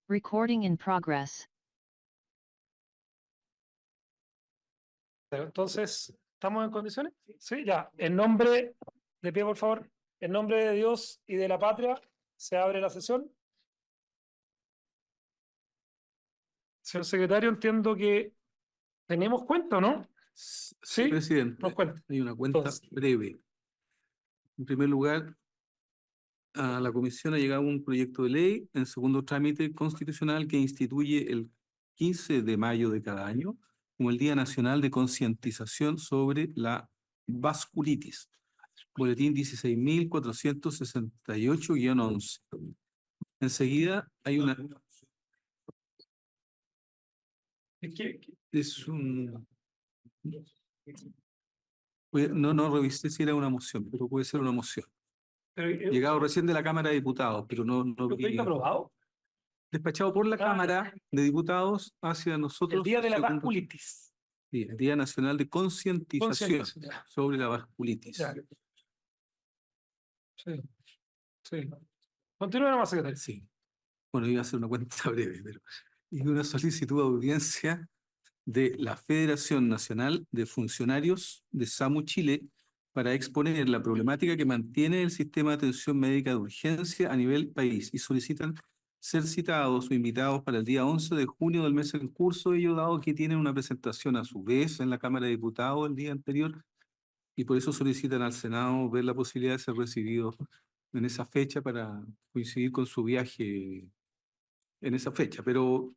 Recording in progress. Entonces, ¿estamos en condiciones? Sí, ya. En nombre, de pie por favor, en nombre de Dios y de la patria, se abre la sesión. Señor secretario, entiendo que tenemos cuenta, ¿no? Sí, presidente. Nos cuenta. Hay una cuenta Entonces. breve. En primer lugar, a la comisión ha llegado un proyecto de ley en segundo trámite constitucional que instituye el 15 de mayo de cada año como el Día Nacional de Concientización sobre la Vasculitis. Boletín 16.468-11. Enseguida hay una... Es un... No revisé si era una moción, pero puede ser una moción. Llegado recién de la Cámara de Diputados, pero no ¿Está aprobado? Despachado por la Cámara de Diputados hacia nosotros. El Día de la Vasculitis. Sí, el Día Nacional de Concientización sobre la Vasculitis. Ya. Sí. Sí. Continúa nomás, secretario. Sí. Bueno, iba a hacer una cuenta breve, pero... Y una solicitud de audiencia de la Federación Nacional de Funcionarios de SAMU Chile para exponer la problemática que mantiene el sistema de atención médica de urgencia a nivel país y solicitan ser citados o invitados para el día 11 de junio del mes en curso, ello dado que tienen una presentación a su vez en la Cámara de Diputados el día anterior y por eso solicitan al Senado ver la posibilidad de ser recibidos en esa fecha para coincidir con su viaje en esa fecha, pero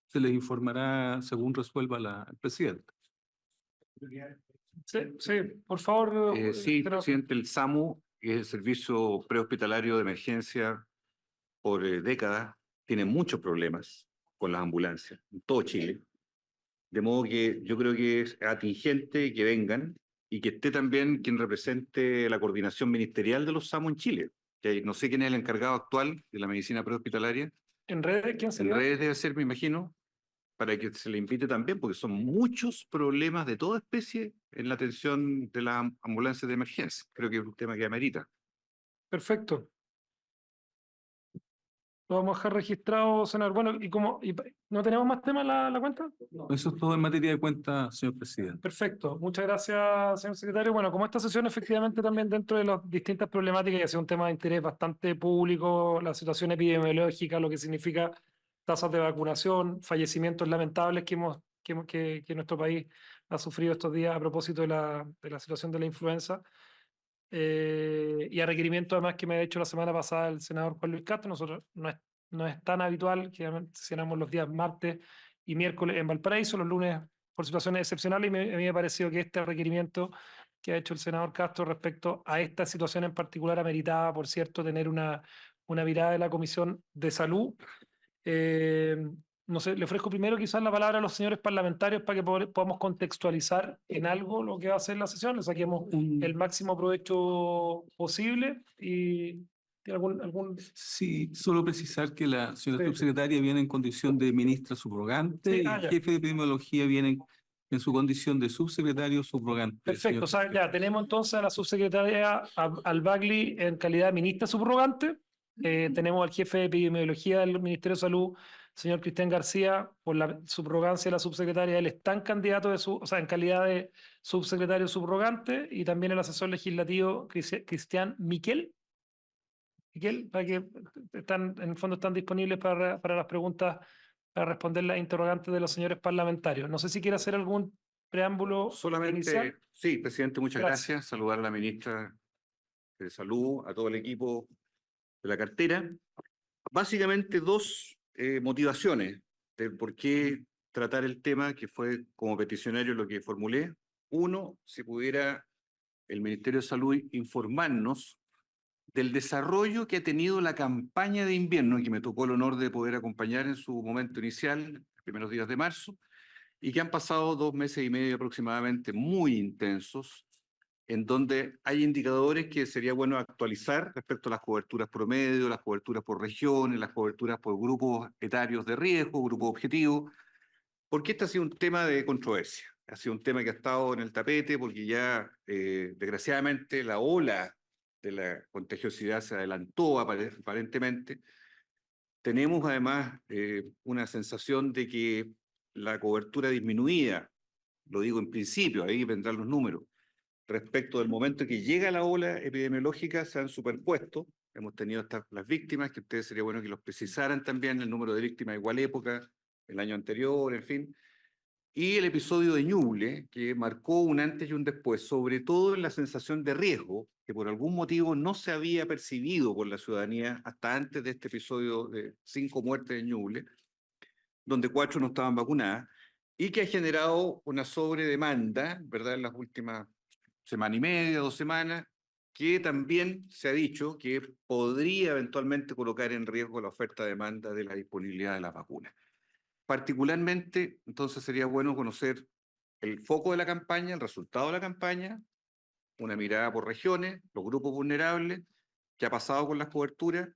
se les informará según resuelva el presidente. Sí, sí, por favor. Sí, presidente, el SAMU, que es el Servicio Prehospitalario de Emergencia por décadas, tiene muchos problemas con las ambulancias en todo Chile. De modo que yo creo que es atingente que vengan y que esté también quien represente la coordinación ministerial de los SAMU en Chile. Que no sé quién es el encargado actual de la medicina prehospitalaria. ¿En redes quién sería? En redes debe ser, me imagino, para que se le invite también, porque son muchos problemas de toda especie en la atención de las ambulancias de emergencia. Creo que es un tema que amerita. Perfecto. Lo vamos a dejar registrado, senador. Bueno, ¿no tenemos más temas en la cuenta? No. Eso es todo en materia de cuenta, señor presidente. Perfecto. Muchas gracias, señor secretario. Bueno, como esta sesión efectivamente también dentro de las distintas problemáticas, y ha sido un tema de interés bastante público, la situación epidemiológica, lo que significa tasas de vacunación, fallecimientos lamentables que nuestro país ha sufrido estos días a propósito de la situación de la influenza. Y a requerimiento además que me ha hecho la semana pasada el senador Juan Luis Castro. Nosotros no es tan habitual que sesionamos los días martes y miércoles en Valparaíso, los lunes por situaciones excepcionales, y a mí me ha parecido que este requerimiento que ha hecho el senador Castro respecto a esta situación en particular ameritaba, por cierto, tener una mirada de la Comisión de Salud. No sé, le ofrezco primero quizás la palabra a los señores parlamentarios para que podamos contextualizar en algo lo que va a ser la sesión, le saquemos el máximo provecho posible y algún... Sí, solo precisar que la señora subsecretaria viene en condición de ministra subrogante y el jefe de epidemiología viene en su condición de subsecretario subrogante. Perfecto, o sea, ya tenemos entonces a la subsecretaria al Bagli en calidad de ministra subrogante. Tenemos al jefe de epidemiología del Ministerio de Salud, señor Cristian García, por la subrogancia de la subsecretaria. Él está en candidato en calidad de subsecretario subrogante, y también el asesor legislativo Cristian Miquel, para que en el fondo están disponibles para las preguntas, para responder las interrogantes de los señores parlamentarios. No sé si quiere hacer algún preámbulo solamente inicial. Sí, presidente, muchas gracias. Saludar a la ministra de Salud, a todo el equipo de la cartera. Básicamente dos motivaciones de por qué tratar el tema, que fue como peticionario lo que formulé. Uno, si pudiera el Ministerio de Salud informarnos del desarrollo que ha tenido la campaña de invierno, que me tocó el honor de poder acompañar en su momento inicial, los primeros días de marzo, y que han pasado 2 meses y medio aproximadamente muy intensos, en donde hay indicadores que sería bueno actualizar respecto a las coberturas promedio, las coberturas por regiones, las coberturas por grupos etarios de riesgo, grupos objetivos, porque este ha sido un tema de controversia. Ha sido un tema que ha estado en el tapete porque ya, desgraciadamente, la ola de la contagiosidad se adelantó aparentemente, Tenemos además una sensación de que la cobertura disminuida, lo digo en principio, ahí vendrán los números, respecto del momento en que llega la ola epidemiológica, se han superpuesto. Hemos tenido las víctimas, que ustedes sería bueno que los precisaran también, el número de víctimas de igual época, el año anterior, en fin. Y el episodio de Ñuble, que marcó un antes y un después, sobre todo en la sensación de riesgo, que por algún motivo no se había percibido por la ciudadanía hasta antes de este episodio de 5 muertes de Ñuble, donde 4 no estaban vacunadas, y que ha generado una sobredemanda, ¿verdad?, en las últimas semana y media, 2 semanas, que también se ha dicho que podría eventualmente colocar en riesgo la oferta-demanda de la disponibilidad de las vacunas. Particularmente, entonces sería bueno conocer el foco de la campaña, el resultado de la campaña, una mirada por regiones, los grupos vulnerables, qué ha pasado con las coberturas,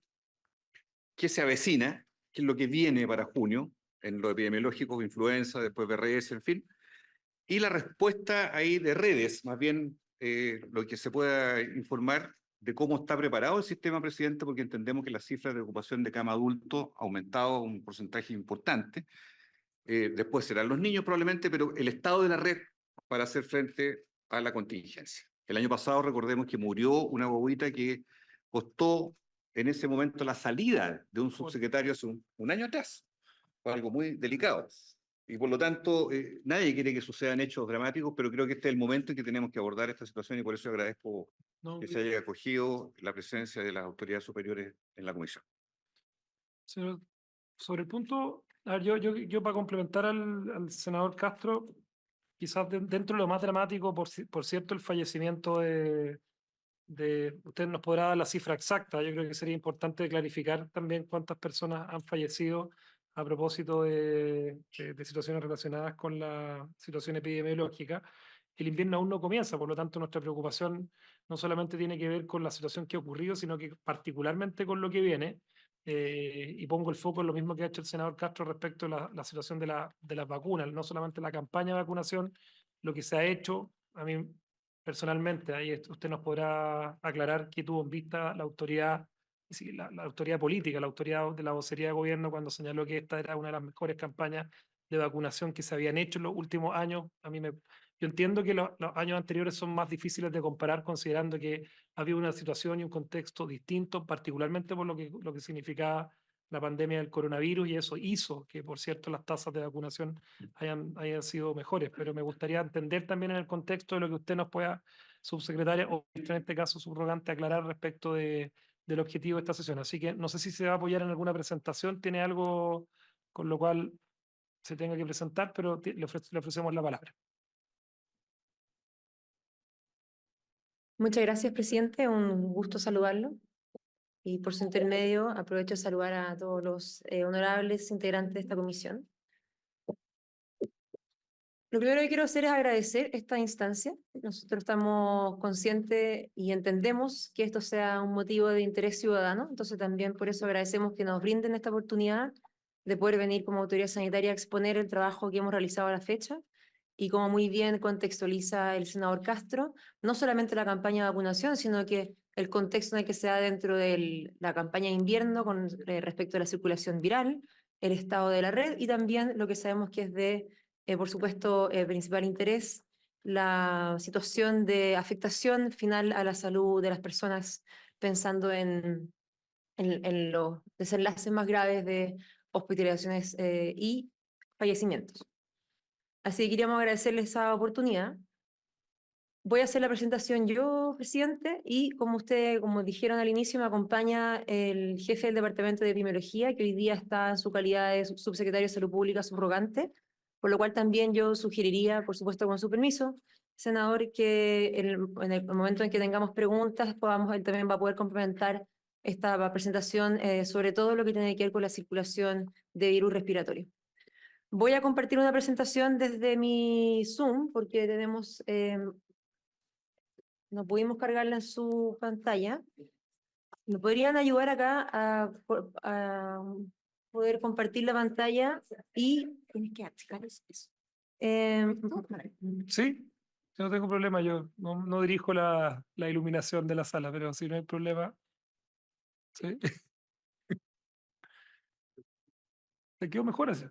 qué se avecina, qué es lo que viene para junio, en lo epidemiológico, influenza, después BRS, en fin, y la respuesta ahí de redes, más bien lo que se pueda informar de cómo está preparado el sistema, presidente, porque entendemos que las cifras de ocupación de cama adulto ha aumentado un porcentaje importante. Después serán los niños probablemente, pero el estado de la red para hacer frente a la contingencia. El año pasado recordemos que murió una guaguita que costó en ese momento la salida de un subsecretario hace un año atrás. Fue algo muy delicado. Y por lo tanto, nadie quiere que sucedan hechos dramáticos, pero creo que este es el momento en que tenemos que abordar esta situación y por eso agradezco que se haya acogido la presencia de las autoridades superiores en la comisión. Señor, sobre el punto, a ver, yo para complementar al senador Castro, quizás dentro de lo más dramático, por cierto, el fallecimiento usted nos podrá dar la cifra exacta. Yo creo que sería importante clarificar también cuántas personas han fallecido a propósito de situaciones relacionadas con la situación epidemiológica. El invierno aún no comienza, por lo tanto nuestra preocupación no solamente tiene que ver con la situación que ha ocurrido, sino que particularmente con lo que viene. Y pongo el foco en lo mismo que ha hecho el senador Castro respecto a la situación de las vacunas, no solamente la campaña de vacunación, lo que se ha hecho. A mí personalmente, ahí usted nos podrá aclarar qué tuvo en vista la autoridad, la autoridad política, la autoridad de la vocería de gobierno cuando señaló que esta era una de las mejores campañas de vacunación que se habían hecho en los últimos años. Yo entiendo que los años anteriores son más difíciles de comparar considerando que había una situación y un contexto distinto, particularmente por lo que significaba la pandemia del coronavirus, y eso hizo que, por cierto, las tasas de vacunación hayan sido mejores. Pero me gustaría entender también en el contexto de lo que usted nos pueda, subsecretaria, o en este caso subrogante, aclarar respecto del objetivo de esta sesión. Así que no sé si se va a apoyar en alguna presentación, tiene algo con lo cual se tenga que presentar, pero le ofrecemos la palabra. Muchas gracias, presidente. Un gusto saludarlo. Y por su intermedio, aprovecho de saludar a todos los honorables integrantes de esta comisión. Lo primero que quiero hacer es agradecer esta instancia. Nosotros estamos conscientes y entendemos que esto sea un motivo de interés ciudadano, entonces también por eso agradecemos que nos brinden esta oportunidad de poder venir como autoridad sanitaria a exponer el trabajo que hemos realizado a la fecha. Y como muy bien contextualiza el senador Castro, no solamente la campaña de vacunación, sino que el contexto en el que se da dentro de la campaña de invierno con respecto a la circulación viral, el estado de la red y también lo que sabemos que es de, por supuesto, principal interés, la situación de afectación final a la salud de las personas, pensando en los desenlaces más graves de hospitalizaciones y fallecimientos. Así que queríamos agradecerles esa oportunidad. Voy a hacer la presentación yo, presidente, y como dijeron al inicio, me acompaña el jefe del Departamento de Epidemiología, que hoy día está en su calidad de subsecretario de Salud Pública subrogante, por lo cual también yo sugeriría, por supuesto con su permiso, senador, que en el momento en que tengamos preguntas, él también va a poder complementar esta presentación sobre todo lo que tiene que ver con la circulación de virus respiratorio. Voy a compartir una presentación desde mi Zoom, porque no pudimos cargarla en su pantalla. ¿Me podrían ayudar acá a poder compartir la pantalla? Y tienes que achicar eso. Sí, no tengo problema, yo no dirijo la iluminación de la sala, pero si no hay problema. Sí. Te quedó mejor ese.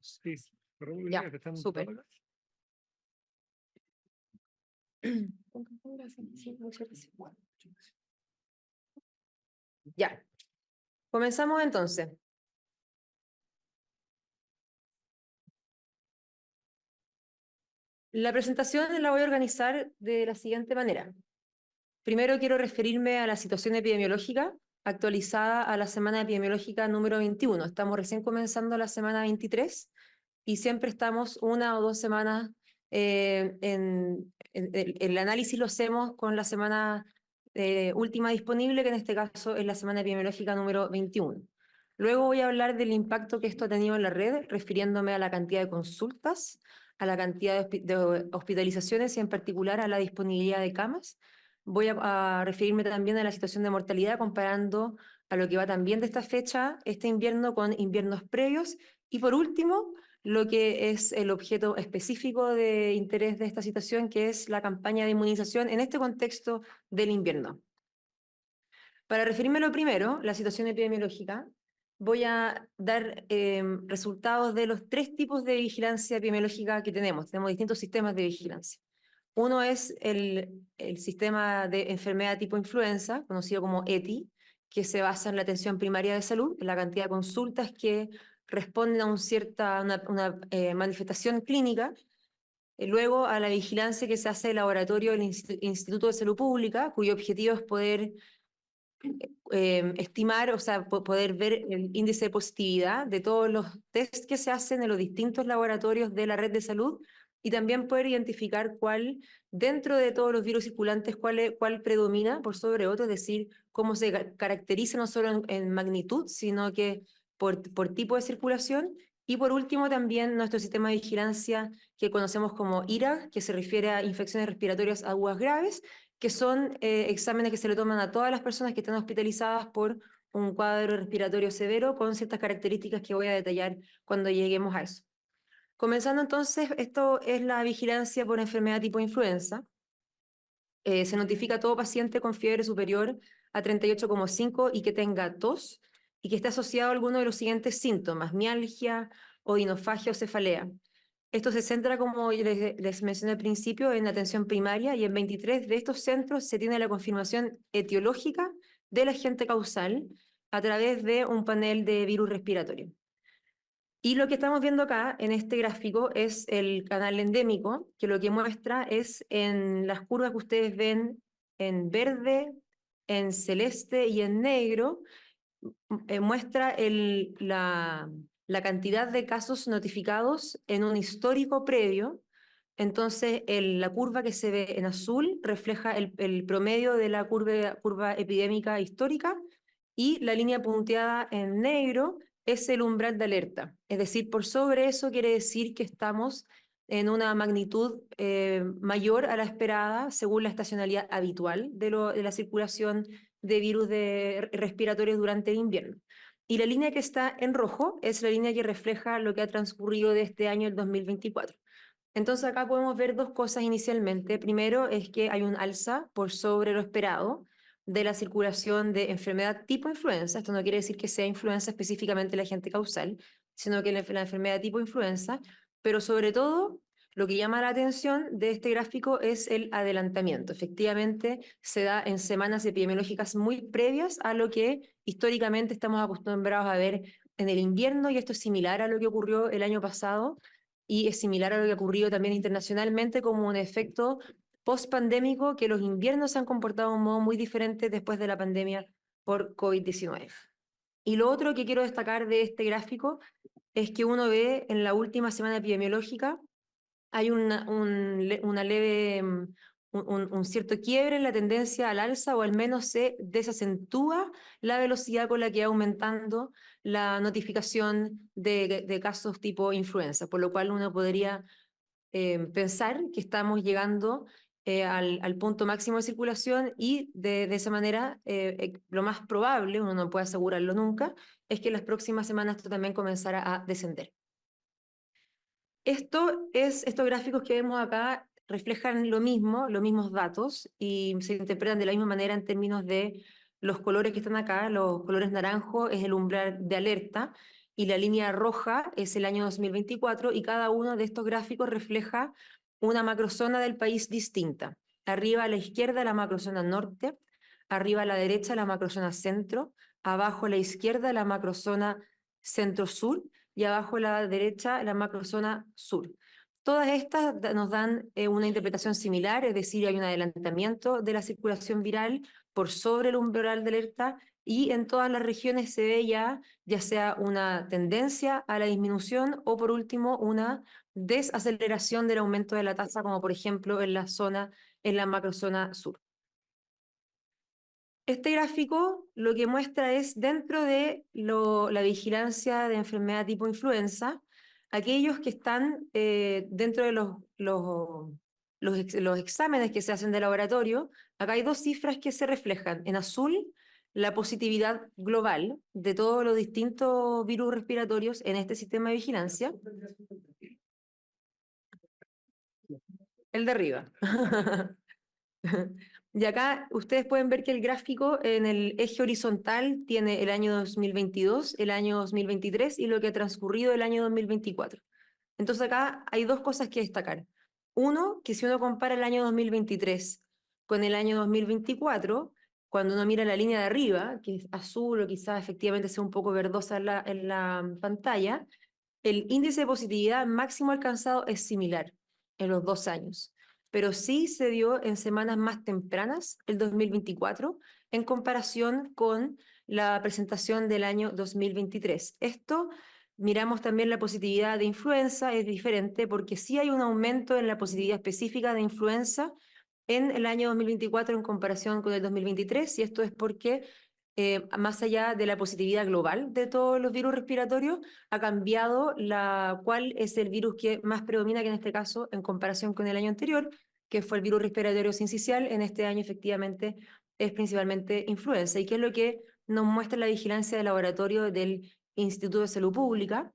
Sí, pero muy Ya, bien, te están súper. dando acá. Sí, muchas gracias. Ya, comenzamos entonces. La presentación la voy a organizar de la siguiente manera. Primero quiero referirme a la situación epidemiológica actualizada a la semana epidemiológica número 21. Estamos recién comenzando la semana 23 y siempre estamos 1 o 2 semanas el análisis lo hacemos con la semana última disponible, que en este caso es la semana epidemiológica número 21. Luego voy a hablar del impacto que esto ha tenido en la red, refiriéndome a la cantidad de consultas, a la cantidad de hospitalizaciones y en particular a la disponibilidad de camas. Voy a referirme también a la situación de mortalidad, comparando a lo que va también de esta fecha, este invierno, con inviernos previos. Y por último, lo que es el objeto específico de interés de esta situación, que es la campaña de inmunización en este contexto del invierno. Para referirme a lo primero, la situación epidemiológica, voy a dar resultados de los 3 tipos de vigilancia epidemiológica que tenemos. Tenemos distintos sistemas de vigilancia. Uno es el sistema de enfermedad tipo influenza, conocido como ETI, que se basa en la atención primaria de salud, en la cantidad de consultas que responden a una manifestación clínica. Luego a la vigilancia que se hace del laboratorio del Instituto de Salud Pública, cuyo objetivo es poder estimar, o sea, poder ver el índice de positividad de todos los tests que se hacen en los distintos laboratorios de la red de salud y también poder identificar cuál, dentro de todos los virus circulantes, cuál predomina por sobre otro, es decir, cómo se caracteriza no solo en magnitud, sino que por tipo de circulación. Y por último, también nuestro sistema de vigilancia que conocemos como IRAG, que se refiere a infecciones respiratorias agudas graves, que son exámenes que se le toman a todas las personas que están hospitalizadas por un cuadro respiratorio severo con ciertas características que voy a detallar cuando lleguemos a eso. Comenzando entonces, esto es la vigilancia por enfermedad tipo influenza. Se notifica a todo paciente con fiebre superior a 38,5 y que tenga tos y que esté asociado a alguno de los siguientes síntomas: mialgia, odinofagia o cefalea. Esto se centra, como les mencioné al principio, en atención primaria, y en 23 de estos centros se tiene la confirmación etiológica del agente causal a través de un panel de virus respiratorio. Y lo que estamos viendo acá en este gráfico es el canal endémico, que lo que muestra es en las curvas que ustedes ven en verde, en celeste y en negro, muestra la cantidad de casos notificados en un histórico previo. Entonces, la curva que se ve en azul refleja el promedio de la curva epidémica histórica, y la línea punteada en negro es el umbral de alerta. Es decir, por sobre eso quiere decir que estamos en una magnitud mayor a la esperada según la estacionalidad habitual de la circulación de virus respiratorios durante el invierno. Y la línea que está en rojo es la línea que refleja lo que ha transcurrido de este año, el 2024. Entonces acá podemos ver 2 cosas inicialmente. Primero es que hay un alza por sobre lo esperado de la circulación de enfermedad tipo influenza. Esto no quiere decir que sea influenza específicamente el agente causal, sino que la enfermedad tipo influenza. Pero sobre todo, lo que llama la atención de este gráfico es el adelantamiento. Efectivamente, se da en semanas epidemiológicas muy previas a lo que históricamente estamos acostumbrados a ver en el invierno, y esto es similar a lo que ocurrió el año pasado, y es similar a lo que ha ocurrido también internacionalmente como un efecto post-pandémico, que los inviernos se han comportado de un modo muy diferente después de la pandemia por COVID-19. Y lo otro que quiero destacar de este gráfico es que uno ve en la última semana epidemiológica hay una leve, un cierto quiebre en la tendencia al alza, o al menos se desacentúa la velocidad con la que va aumentando la notificación de casos tipo influenza, por lo cual uno podría pensar que estamos llegando al punto máximo de circulación, y de esa manera lo más probable, uno no puede asegurarlo nunca, es que en las próximas semanas esto también comenzará a descender. Estos gráficos que vemos acá reflejan lo mismo, los mismos datos, y se interpretan de la misma manera en términos de los colores que están acá. Los colores naranjo es el umbral de alerta, y la línea roja es el año 2024, y cada uno de estos gráficos refleja una macrozona del país distinta. Arriba a la izquierda la macrozona norte, arriba a la derecha la macrozona centro, abajo a la izquierda la macrozona centro-sur, y abajo a la derecha la macrozona sur. Todas estas nos dan una interpretación similar, es decir, hay un adelantamiento de la circulación viral por sobre el umbral de alerta, y en todas las regiones se ve ya sea una tendencia a la disminución o, por último, una desaceleración del aumento de la tasa, como por ejemplo en la macrozona sur. Este gráfico lo que muestra es, dentro de la vigilancia de enfermedad tipo influenza, aquellos que están dentro de los exámenes que se hacen de laboratorio. Acá hay dos cifras que se reflejan. En azul, la positividad global de todos los distintos virus respiratorios en este sistema de vigilancia. El de arriba. Y acá ustedes pueden ver que el gráfico en el eje horizontal tiene el año 2022, el año 2023 y lo que ha transcurrido el año 2024. Entonces acá hay dos cosas que destacar. Uno, que si uno compara el año 2023 con el año 2024, cuando uno mira la línea de arriba, que es azul o quizás efectivamente sea un poco verdosa en la pantalla, el índice de positividad máximo alcanzado es similar en los 2 años, pero sí se dio en semanas más tempranas, el 2024, en comparación con la presentación del año 2023. Esto, miramos también la positividad de influenza, es diferente porque sí hay un aumento en la positividad específica de influenza en el año 2024 en comparación con el 2023, y esto es porque más allá de la positividad global de todos los virus respiratorios, ha cambiado cuál es el virus que más predomina, que en este caso, en comparación con el año anterior, que fue el virus respiratorio sincicial. En este año, efectivamente, es principalmente influenza. ¿Y qué es lo que nos muestra la vigilancia de laboratorio del Instituto de Salud Pública?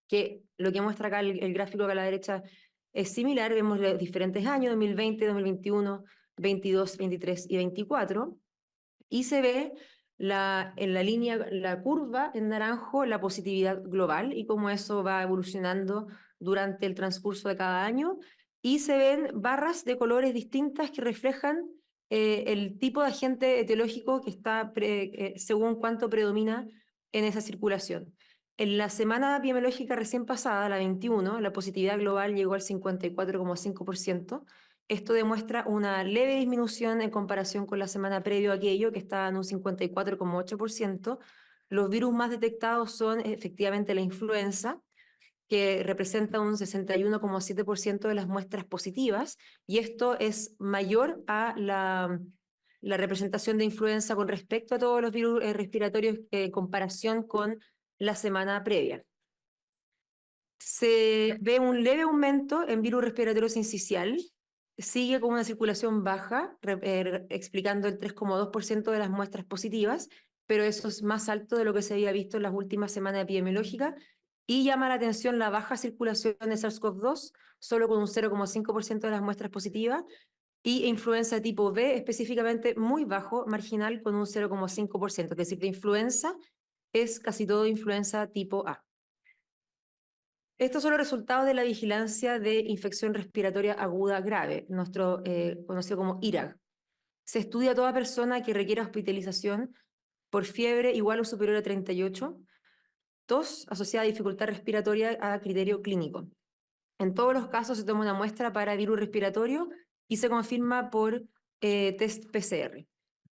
Que lo que muestra acá el gráfico acá a la derecha es similar. Vemos los diferentes años, 2020, 2021, 22, 23 y 24, y se ve en la línea, la curva en naranjo, la positividad global y cómo eso va evolucionando durante el transcurso de cada año, y se ven barras de colores distintas que reflejan el tipo de agente etiológico que está según cuánto predomina en esa circulación. En la semana epidemiológica recién pasada, la 21, la positividad global llegó al 54,5%. Esto demuestra una leve disminución en comparación con la semana previo a aquello, que estaba en un 54,8%. Los virus más detectados son efectivamente la influenza, que representa un 61,7% de las muestras positivas, y esto es mayor a la representación de influenza con respecto a todos los virus respiratorios en comparación con la semana previa. Se ve un leve aumento en virus respiratorio sincicial, sigue con una circulación baja, explicando el 3,2% de las muestras positivas, pero eso es más alto de lo que se había visto en las últimas semanas epidemiológicas, y llama la atención la baja circulación de SARS-CoV-2, solo con un 0,5% de las muestras positivas, y influenza tipo B específicamente muy bajo, marginal, con un 0,5%, es decir, de influenza es casi todo influenza tipo A. Estos son los resultados de la vigilancia de infección respiratoria aguda grave, conocido como IRAG. Se estudia a toda persona que requiera hospitalización por fiebre igual o superior a 38, tos asociada a dificultad respiratoria a criterio clínico. En todos los casos se toma una muestra para virus respiratorio y se confirma por test PCR.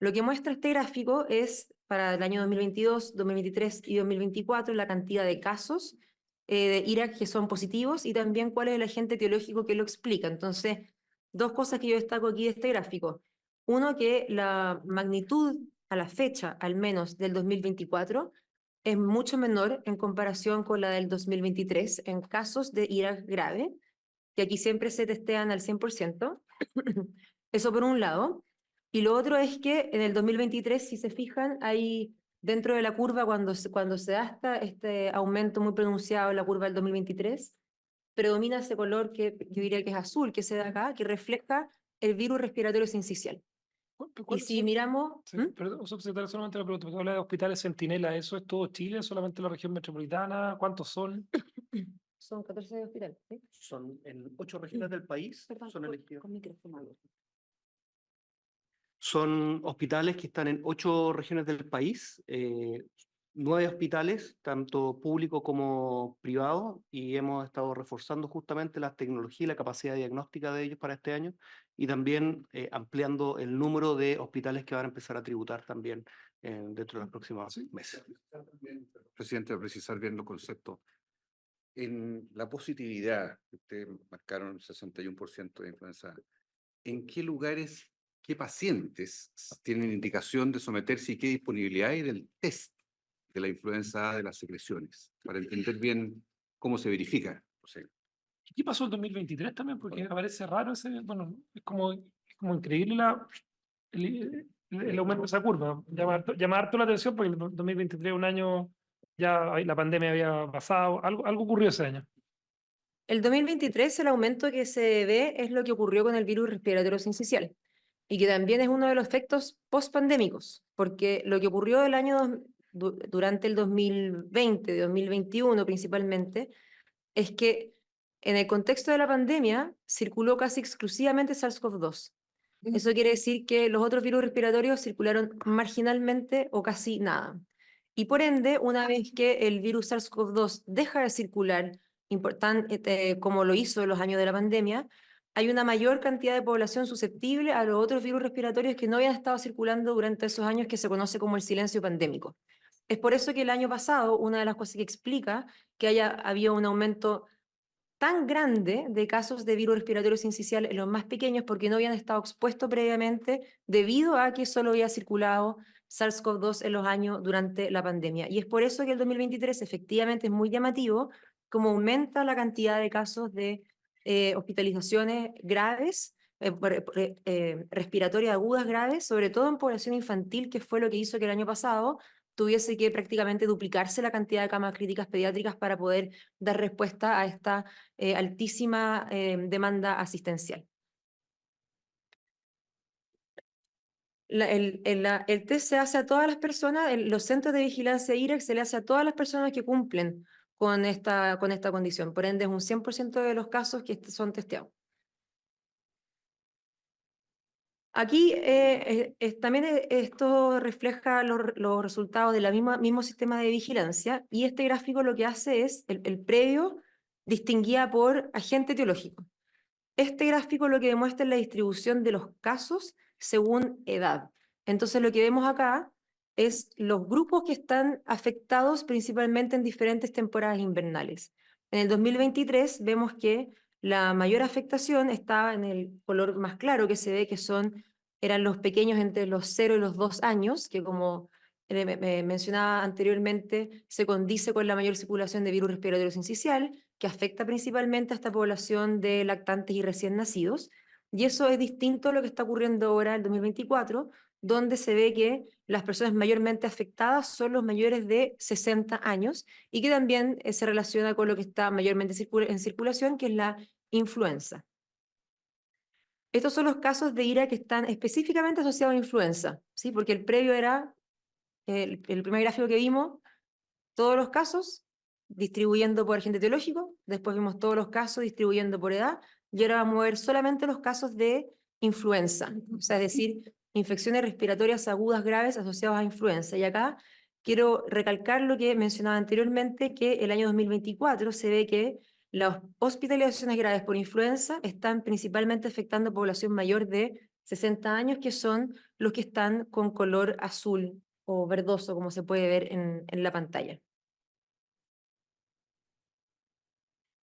Lo que muestra este gráfico es, para el año 2022, 2023 y 2024, la cantidad de casos de IRAG que son positivos y también cuál es el agente etiológico que lo explica. Entonces, dos cosas que yo destaco aquí de este gráfico. Uno, que la magnitud a la fecha, al menos del 2024, es mucho menor en comparación con la del 2023 en casos de IRAG grave, que aquí siempre se testean al 100%. Eso por un lado. Y lo otro es que en el 2023, si se fijan, hay dentro de la curva, cuando se da este aumento muy pronunciado en la curva del 2023, predomina ese color que yo diría que es azul, que se da acá, que refleja el virus respiratorio sincicial. Y ¿Cuáles si son? miramos, Sí, perdón, subsecretario, solamente la pregunta, porque habla de hospitales Centinela, ¿eso es todo Chile, solamente la región metropolitana? ¿Cuántos son? son 14 hospitales, ¿sí? Son en 8 regiones del país, Perdón, son elegidos. con micrófono. Son hospitales que están en 8 regiones del país, 9 hospitales, tanto público como privado, y hemos estado reforzando justamente la tecnología y la capacidad diagnóstica de ellos para este año, y también ampliando el número de hospitales que van a empezar a tributar también dentro de los próximos Sí. meses. Presidente, a precisar bien los conceptos. En la positividad, que ustedes marcaron 61% de influenza, ¿en qué lugares, qué pacientes tienen indicación de someterse y qué disponibilidad hay del test de la influenza A de las secreciones? Para entender bien cómo se verifica. O sea, ¿Qué pasó el 2023 también? Porque aparece raro ese, bueno, es como increíble el aumento de esa curva. Llama harto la atención porque el 2023 es un año, ya la pandemia había pasado, algo ocurrió ese año. El 2023, el aumento que se ve es lo que ocurrió con el virus respiratorio sincicial y que también es uno de los efectos post-pandémicos, porque lo que ocurrió el año durante el 2020, 2021 principalmente, es que en el contexto de la pandemia circuló casi exclusivamente SARS-CoV-2. Eso quiere decir que los otros virus respiratorios circularon marginalmente o casi nada. Y por ende, una vez que el virus SARS-CoV-2 deja de circular, como lo hizo en los años de la pandemia, hay una mayor cantidad de población susceptible a los otros virus respiratorios que no habían estado circulando durante esos años, que se conoce como el silencio pandémico. Es por eso que el año pasado, una de las cosas que explica que había un aumento tan grande de casos de virus respiratorio sincicial en los más pequeños porque no habían estado expuestos previamente debido a que solo había circulado SARS-CoV-2 en los años durante la pandemia. Y es por eso que el 2023 efectivamente es muy llamativo como aumenta la cantidad de casos de hospitalizaciones graves, respiratorias agudas graves, sobre todo en población infantil, que fue lo que hizo que el año pasado tuviese que prácticamente duplicarse la cantidad de camas críticas pediátricas para poder dar respuesta a esta altísima demanda asistencial. El test se hace a todas las personas, los centros de vigilancia IRAC se le hace a todas las personas que cumplen con esta condición. Por ende, es un 100% de los casos que son testeados. Aquí también esto refleja los resultados del mismo sistema de vigilancia, y este gráfico lo que hace es, el previo distinguía por agente etiológico. Este gráfico lo que demuestra es la distribución de los casos según edad. Entonces lo que vemos acá es los grupos que están afectados principalmente en diferentes temporadas invernales. En el 2023 vemos que la mayor afectación estaba en el color más claro, que se ve que eran los pequeños entre los 0 y los 2 años, que como mencionaba anteriormente, se condice con la mayor circulación de virus respiratorio sincicial, que afecta principalmente a esta población de lactantes y recién nacidos. Y eso es distinto a lo que está ocurriendo ahora en el 2024, donde se ve que las personas mayormente afectadas son los mayores de 60 años y que también se relaciona con lo que está mayormente en circulación, que es la influenza. Estos son los casos de IRA que están específicamente asociados a influenza, ¿sí? Porque el previo era el primer gráfico que vimos, todos los casos distribuyendo por agente etiológico, después vimos todos los casos distribuyendo por edad, y ahora vamos a ver solamente los casos de influenza, o sea, es decir, infecciones respiratorias agudas graves asociadas a influenza. Y acá quiero recalcar lo que mencionaba anteriormente, que el año 2024 se ve que las hospitalizaciones graves por influenza están principalmente afectando población mayor de 60 años, que son los que están con color azul o verdoso, como se puede ver en la pantalla.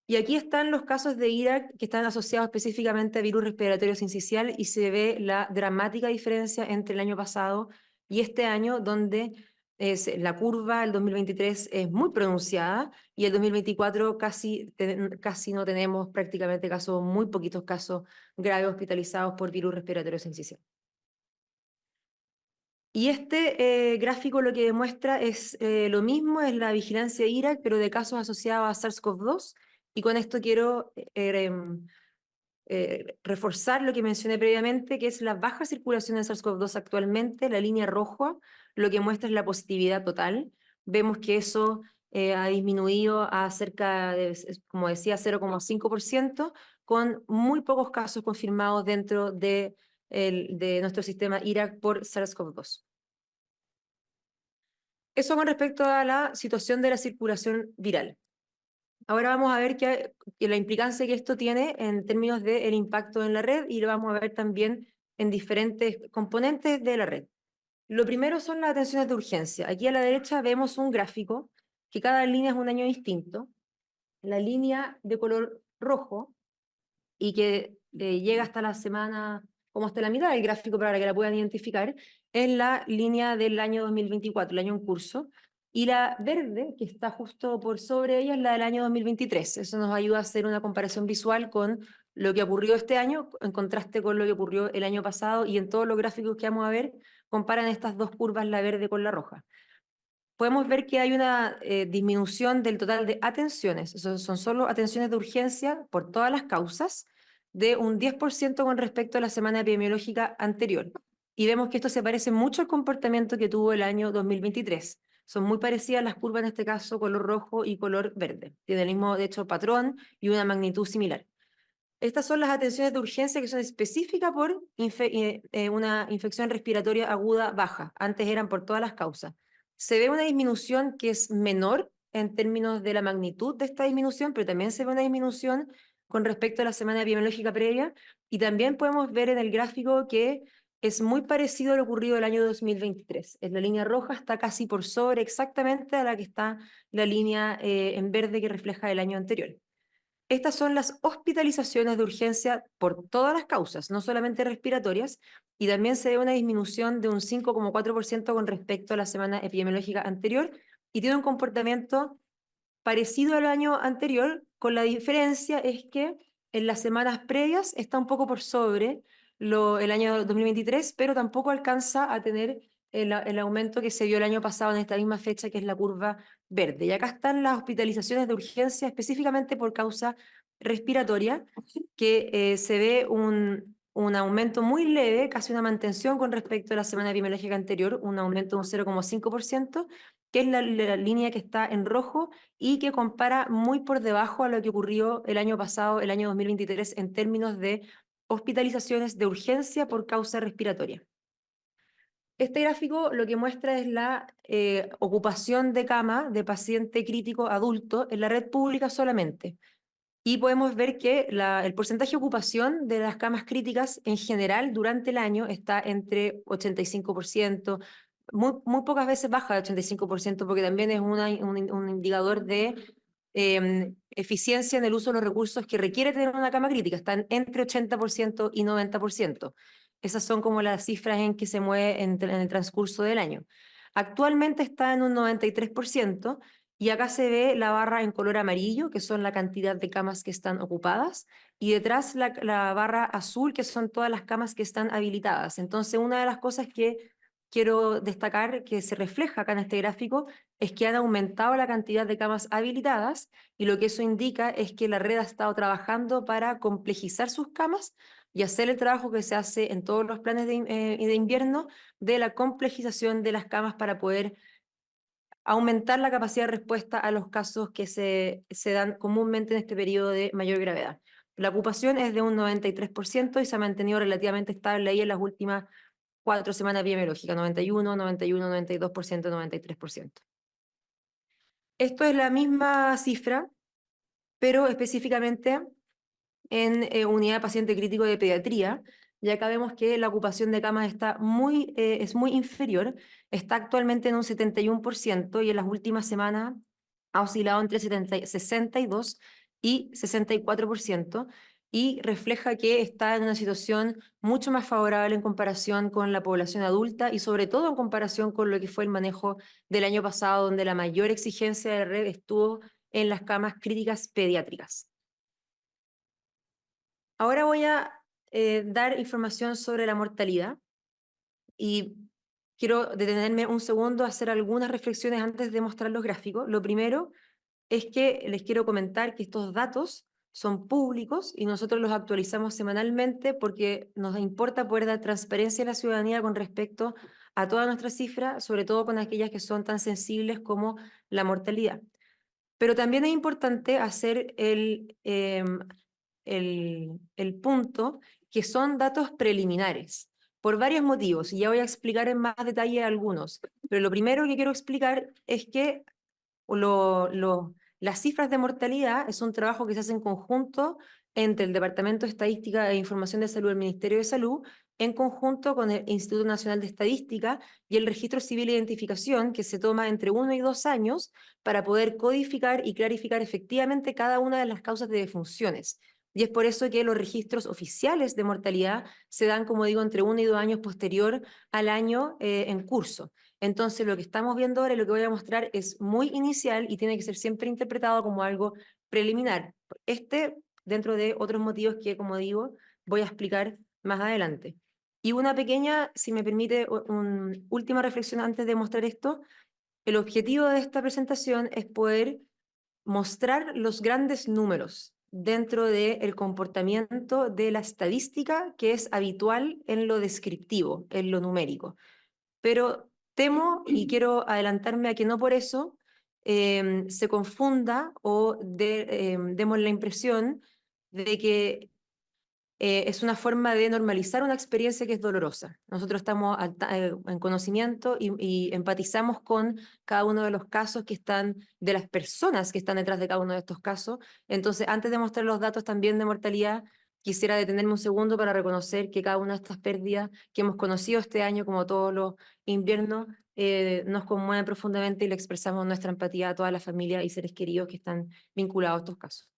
Y aquí están los casos de IRAC que están asociados específicamente a virus respiratorio sincicial, y se ve la dramática diferencia entre el año pasado y este año, donde la curva del 2023 es muy pronunciada y el 2024 casi no tenemos prácticamente casos, muy poquitos casos graves hospitalizados por virus respiratorio sincicial. Y este gráfico lo que demuestra es lo mismo, es la vigilancia IRAC, pero de casos asociados a SARS-CoV-2, Y con esto quiero reforzar lo que mencioné previamente, que es la baja circulación de SARS-CoV-2 actualmente. La línea roja lo que muestra es la positividad total. Vemos que eso ha disminuido a cerca de, como decía, 0,5%, con muy pocos casos confirmados dentro de nuestro sistema IRAC por SARS-CoV-2. Eso con respecto a la situación de la circulación viral. Ahora vamos a ver que la implicancia que esto tiene en términos del impacto en la red, y lo vamos a ver también en diferentes componentes de la red. Lo primero son las atenciones de urgencia. Aquí a la derecha vemos un gráfico que cada línea es un año distinto. La línea de color rojo y que llega hasta la semana, como hasta la mitad del gráfico para que la puedan identificar, es la línea del año 2024, el año en curso, y la verde, que está justo por sobre ella, es la del año 2023. Eso nos ayuda a hacer una comparación visual con lo que ocurrió este año, en contraste con lo que ocurrió el año pasado, y en todos los gráficos que vamos a ver, comparan estas dos curvas, la verde con la roja. Podemos ver que hay una disminución del total de atenciones, eso son solo atenciones de urgencia por todas las causas, de un 10% con respecto a la semana epidemiológica anterior. Y vemos que esto se parece mucho al comportamiento que tuvo el año 2023. Son muy parecidas las curvas, en este caso, color rojo y color verde. Tienen el mismo, de hecho, patrón y una magnitud similar. Estas son las atenciones de urgencia que son específicas por una infección respiratoria aguda baja. Antes eran por todas las causas. Se ve una disminución que es menor en términos de la magnitud de esta disminución, pero también se ve una disminución con respecto a la semana epidemiológica previa. Y también podemos ver en el gráfico que es muy parecido a lo ocurrido el año 2023. En la línea roja está casi por sobre exactamente a la que está la línea en verde que refleja el año anterior. Estas son las hospitalizaciones de urgencia por todas las causas, no solamente respiratorias, y también se ve una disminución de un 5,4% con respecto a la semana epidemiológica anterior, y tiene un comportamiento parecido al año anterior, con la diferencia es que en las semanas previas está un poco por sobre el año 2023, pero tampoco alcanza a tener el aumento que se vio el año pasado en esta misma fecha, que es la curva verde. Y acá están las hospitalizaciones de urgencia específicamente por causa respiratoria, que se ve un aumento muy leve, casi una mantención con respecto a la semana epidemiológica anterior, un aumento de un 0,5%, que es la línea que está en rojo y que compara muy por debajo a lo que ocurrió el año pasado, el año 2023, en términos de hospitalizaciones de urgencia por causa respiratoria. Este gráfico lo que muestra es la ocupación de cama de paciente crítico adulto en la red pública solamente. Y podemos ver que el porcentaje de ocupación de las camas críticas en general durante el año está entre 85%, muy pocas veces baja de 85%, porque también es un indicador de eficiencia en el uso de los recursos que requiere tener una cama crítica. Están entre 80% y 90%. Esas son como las cifras en que se mueve en el transcurso del año. Actualmente está en un 93%, y acá se ve la barra en color amarillo, que son la cantidad de camas que están ocupadas, y detrás la barra azul, que son todas las camas que están habilitadas. Entonces, una de las cosas que quiero destacar, que se refleja acá en este gráfico, es que han aumentado la cantidad de camas habilitadas, y lo que eso indica es que la red ha estado trabajando para complejizar sus camas y hacer el trabajo que se hace en todos los planes de invierno, de la complejización de las camas para poder aumentar la capacidad de respuesta a los casos que se dan comúnmente en este periodo de mayor gravedad. La ocupación es de un 93% y se ha mantenido relativamente estable ahí en las últimas 4 semanas epidemiológicas, 91, 91, 92%, 93%. Esto es la misma cifra, pero específicamente en unidad de paciente crítico de pediatría. Y acá vemos que la ocupación de camas es muy inferior, está actualmente en un 71%, y en las últimas semanas ha oscilado entre 62 y 64%, y refleja que está en una situación mucho más favorable en comparación con la población adulta, y sobre todo en comparación con lo que fue el manejo del año pasado, donde la mayor exigencia de red estuvo en las camas críticas pediátricas. Ahora voy a dar información sobre la mortalidad, y quiero detenerme un segundo a hacer algunas reflexiones antes de mostrar los gráficos. Lo primero es que les quiero comentar que estos datos son públicos y nosotros los actualizamos semanalmente porque nos importa poder dar transparencia a la ciudadanía con respecto a todas nuestras cifras, sobre todo con aquellas que son tan sensibles como la mortalidad. Pero también es importante hacer el punto que son datos preliminares, por varios motivos, y ya voy a explicar en más detalle algunos. Pero lo primero que quiero explicar es que las cifras de mortalidad es un trabajo que se hace en conjunto entre el Departamento de Estadística e Información de Salud del Ministerio de Salud, en conjunto con el Instituto Nacional de Estadística y el Registro Civil de Identificación, que se toma entre 1 y 2 años para poder codificar y clarificar efectivamente cada una de las causas de defunciones. Y es por eso que los registros oficiales de mortalidad se dan, como digo, entre 1 y 2 años posterior al año en curso. Entonces, lo que estamos viendo ahora y lo que voy a mostrar es muy inicial y tiene que ser siempre interpretado como algo preliminar. Dentro de otros motivos que, como digo, voy a explicar más adelante. Y una pequeña, si me permite, última reflexión antes de mostrar esto. El objetivo de esta presentación es poder mostrar los grandes números dentro del comportamiento de la estadística que es habitual en lo descriptivo, en lo numérico. Pero temo y quiero adelantarme a que no por eso se confunda o demos la impresión de que es una forma de normalizar una experiencia que es dolorosa. Nosotros estamos en conocimiento y empatizamos con cada uno de los casos que están, de las personas que están detrás de cada uno de estos casos. Entonces, antes de mostrar los datos también de mortalidad, quisiera detenerme un segundo para reconocer que cada una de estas pérdidas que hemos conocido este año, como todos los inviernos, nos conmueve profundamente y le expresamos nuestra empatía a todas las familias y seres queridos que están vinculados a estos casos.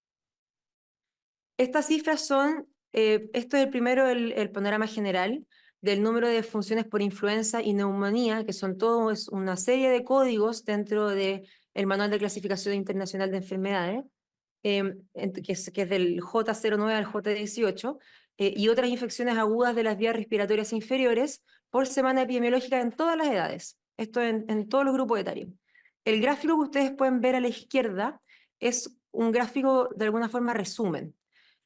Estas cifras son, esto es el primero, el panorama general del número de defunciones por influenza y neumonía, que son todos una serie de códigos dentro del Manual de Clasificación Internacional de Enfermedades, que es del J09 al J18, y otras infecciones agudas de las vías respiratorias inferiores por semana epidemiológica en todas las edades, esto en todos los grupos etarios. El gráfico que ustedes pueden ver a la izquierda es un gráfico de alguna forma resumen.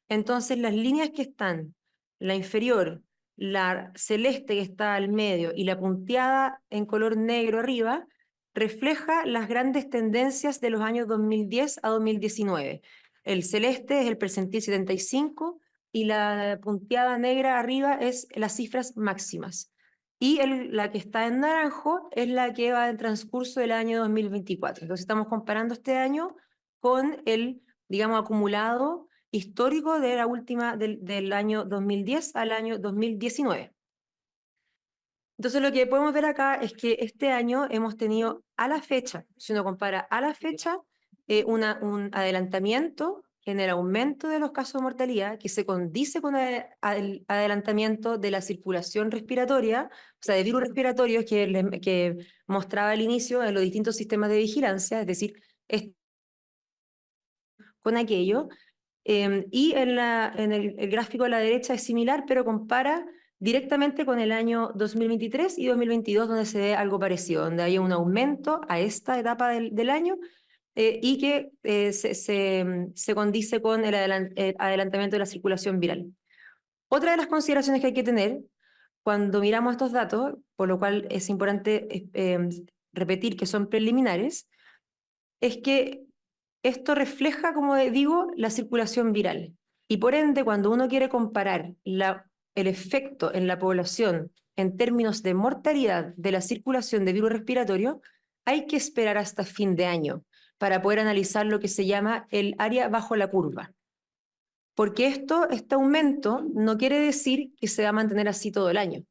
Entonces, las líneas que están, la inferior, la celeste que está al medio y la punteada en color negro arriba, refleja las grandes tendencias de los años 2010 a 2019. El celeste es el percentil 75 y la punteada negra arriba es las cifras máximas. Y la que está en naranjo es la que va en transcurso del año 2024. Entonces, estamos comparando este año con el, digamos, acumulado histórico de la última del año 2010 al año 2019. Entonces lo que podemos ver acá es que este año hemos tenido a la fecha, si uno compara a la fecha, un adelantamiento en el aumento de los casos de mortalidad que se condice con el adelantamiento de la circulación respiratoria, o sea, de virus respiratorios que mostraba al inicio en los distintos sistemas de vigilancia, es decir, con aquello. Y en el gráfico a la derecha es similar, pero compara directamente con el año 2023 y 2022, donde se ve algo parecido, donde hay un aumento a esta etapa del año y que se condice con el adelantamiento de la circulación viral. Otra de las consideraciones que hay que tener cuando miramos estos datos, por lo cual es importante repetir que son preliminares, es que esto refleja, como digo, la circulación viral. Y por ende, cuando uno quiere comparar el efecto en la población en términos de mortalidad de la circulación de virus respiratorio, hay que esperar hasta fin de año para poder analizar lo que se llama el área bajo la curva. Porque este aumento no quiere decir que se va a mantener así todo el año.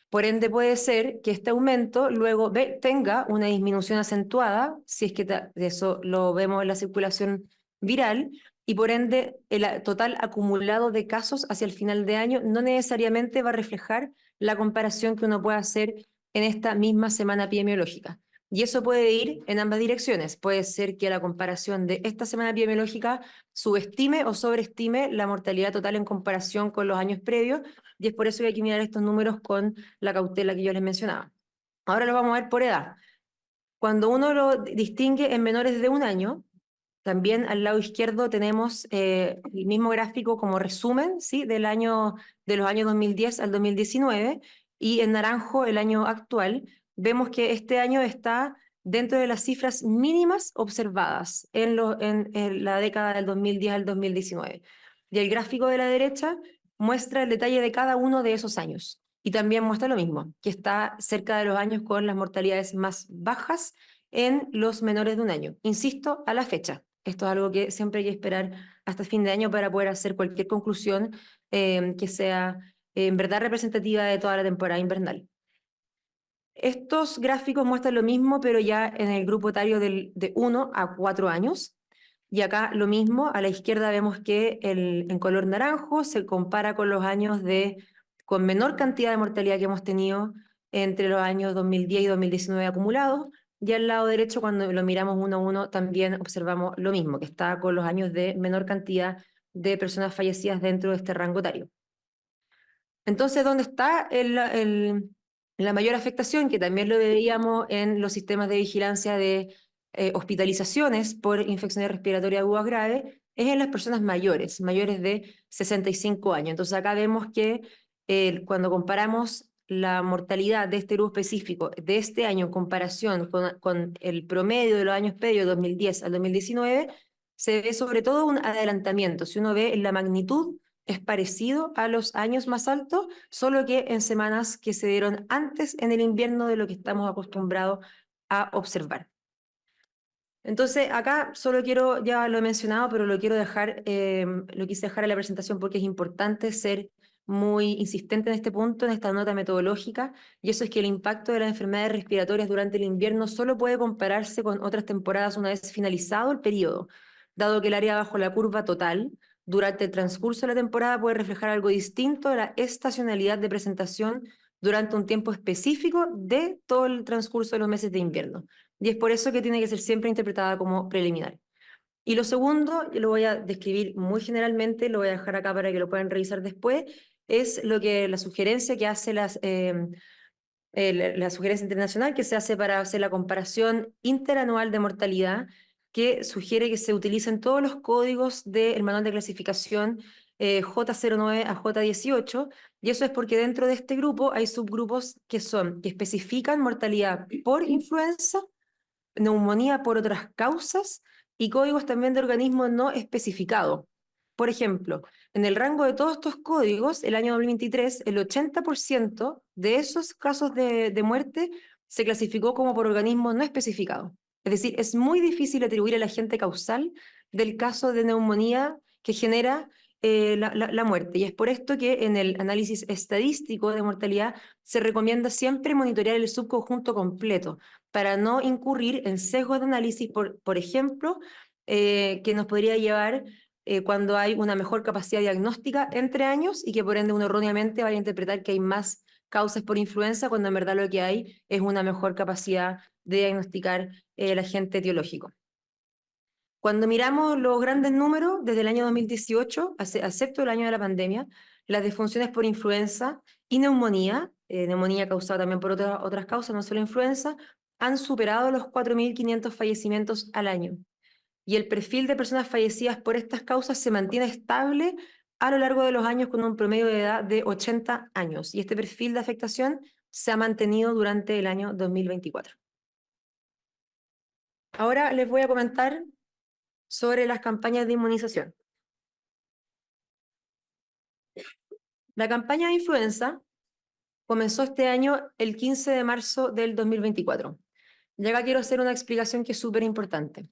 Por ende, puede ser que este aumento luego tenga una disminución acentuada, si es que eso lo vemos en la circulación viral, y por ende el total acumulado de casos hacia el final de año no necesariamente va a reflejar la comparación que uno puede hacer en esta misma semana epidemiológica. Y eso puede ir en ambas direcciones. Puede ser que la comparación de esta semana epidemiológica subestime o sobreestime la mortalidad total en comparación con los años previos, y es por eso que hay que mirar estos números con la cautela que yo les mencionaba. Ahora lo vamos a ver por edad. Cuando uno lo distingue en menores de 1 año, También al lado izquierdo tenemos el mismo gráfico como resumen, ¿sí? de los años 2010 al 2019, y en naranjo el año actual. Vemos que este año está dentro de las cifras mínimas observadas en la década del 2010 al 2019. Y el gráfico de la derecha muestra el detalle de cada uno de esos años. Y también muestra lo mismo, que está cerca de los años con las mortalidades más bajas en los menores de un año. Insisto, a la fecha. Esto es algo que siempre hay que esperar hasta fin de año para poder hacer cualquier conclusión que sea en verdad representativa de toda la temporada invernal. Estos gráficos muestran lo mismo, pero ya en el grupo etario de 1 a 4 años. Y acá lo mismo, a la izquierda vemos que en color naranjo se compara con los años con menor cantidad de mortalidad que hemos tenido entre los años 2010 y 2019 acumulados. Y al lado derecho, cuando lo miramos uno a uno, también observamos lo mismo, que está con los años de menor cantidad de personas fallecidas dentro de este rango etario. Entonces, ¿dónde está la mayor afectación? Que también lo veíamos en los sistemas de vigilancia de hospitalizaciones por infecciones respiratorias agudas graves, es en las personas mayores de 65 años. Entonces, acá vemos que cuando comparamos la mortalidad de este grupo específico de este año en comparación con el promedio de los años previos, 2010 al 2019, se ve sobre todo un adelantamiento. Si uno ve la magnitud, es parecido a los años más altos, solo que en semanas que se dieron antes en el invierno de lo que estamos acostumbrados a observar. Entonces, acá solo quiero, ya lo he mencionado, pero lo quise dejar en la presentación porque es importante ser muy insistente en este punto, en esta nota metodológica, y eso es que el impacto de las enfermedades respiratorias durante el invierno solo puede compararse con otras temporadas una vez finalizado el periodo, dado que el área bajo la curva total durante el transcurso de la temporada puede reflejar algo distinto a la estacionalidad de presentación durante un tiempo específico de todo el transcurso de los meses de invierno. Y es por eso que tiene que ser siempre interpretada como preliminar. Y lo segundo, yo lo voy a describir muy generalmente, lo voy a dejar acá para que lo puedan revisar después, es la sugerencia que hace la sugerencia internacional que se hace para hacer la comparación interanual de mortalidad, que sugiere que se utilicen todos los códigos del manual de clasificación J09 a J18, y eso es porque dentro de este grupo hay subgrupos que especifican mortalidad por influenza, neumonía por otras causas y códigos también de organismos no especificados. Por ejemplo, en el rango de todos estos códigos, el año 2023, el 80% de esos casos de muerte se clasificó como por organismos no especificados. Es decir, es muy difícil atribuir el agente causal del caso de neumonía que genera la muerte. Y es por esto que en el análisis estadístico de mortalidad se recomienda siempre monitorear el subconjunto completo para no incurrir en sesgos de análisis, por ejemplo, que nos podría llevar cuando hay una mejor capacidad diagnóstica entre años y que por ende uno erróneamente vaya a interpretar que hay más causas por influenza cuando en verdad lo que hay es una mejor capacidad de diagnosticar el agente etiológico. Cuando miramos los grandes números, desde el año 2018, excepto el año de la pandemia, las defunciones por influenza y neumonía, neumonía causada también por otras causas, no solo influenza, han superado los 4.500 fallecimientos al año. Y el perfil de personas fallecidas por estas causas se mantiene estable a lo largo de los años con un promedio de edad de 80 años. Y este perfil de afectación se ha mantenido durante el año 2024. Ahora les voy a comentar sobre las campañas de inmunización. La campaña de influenza comenzó este año el 15 de marzo del 2024. Y acá quiero hacer una explicación que es súper importante.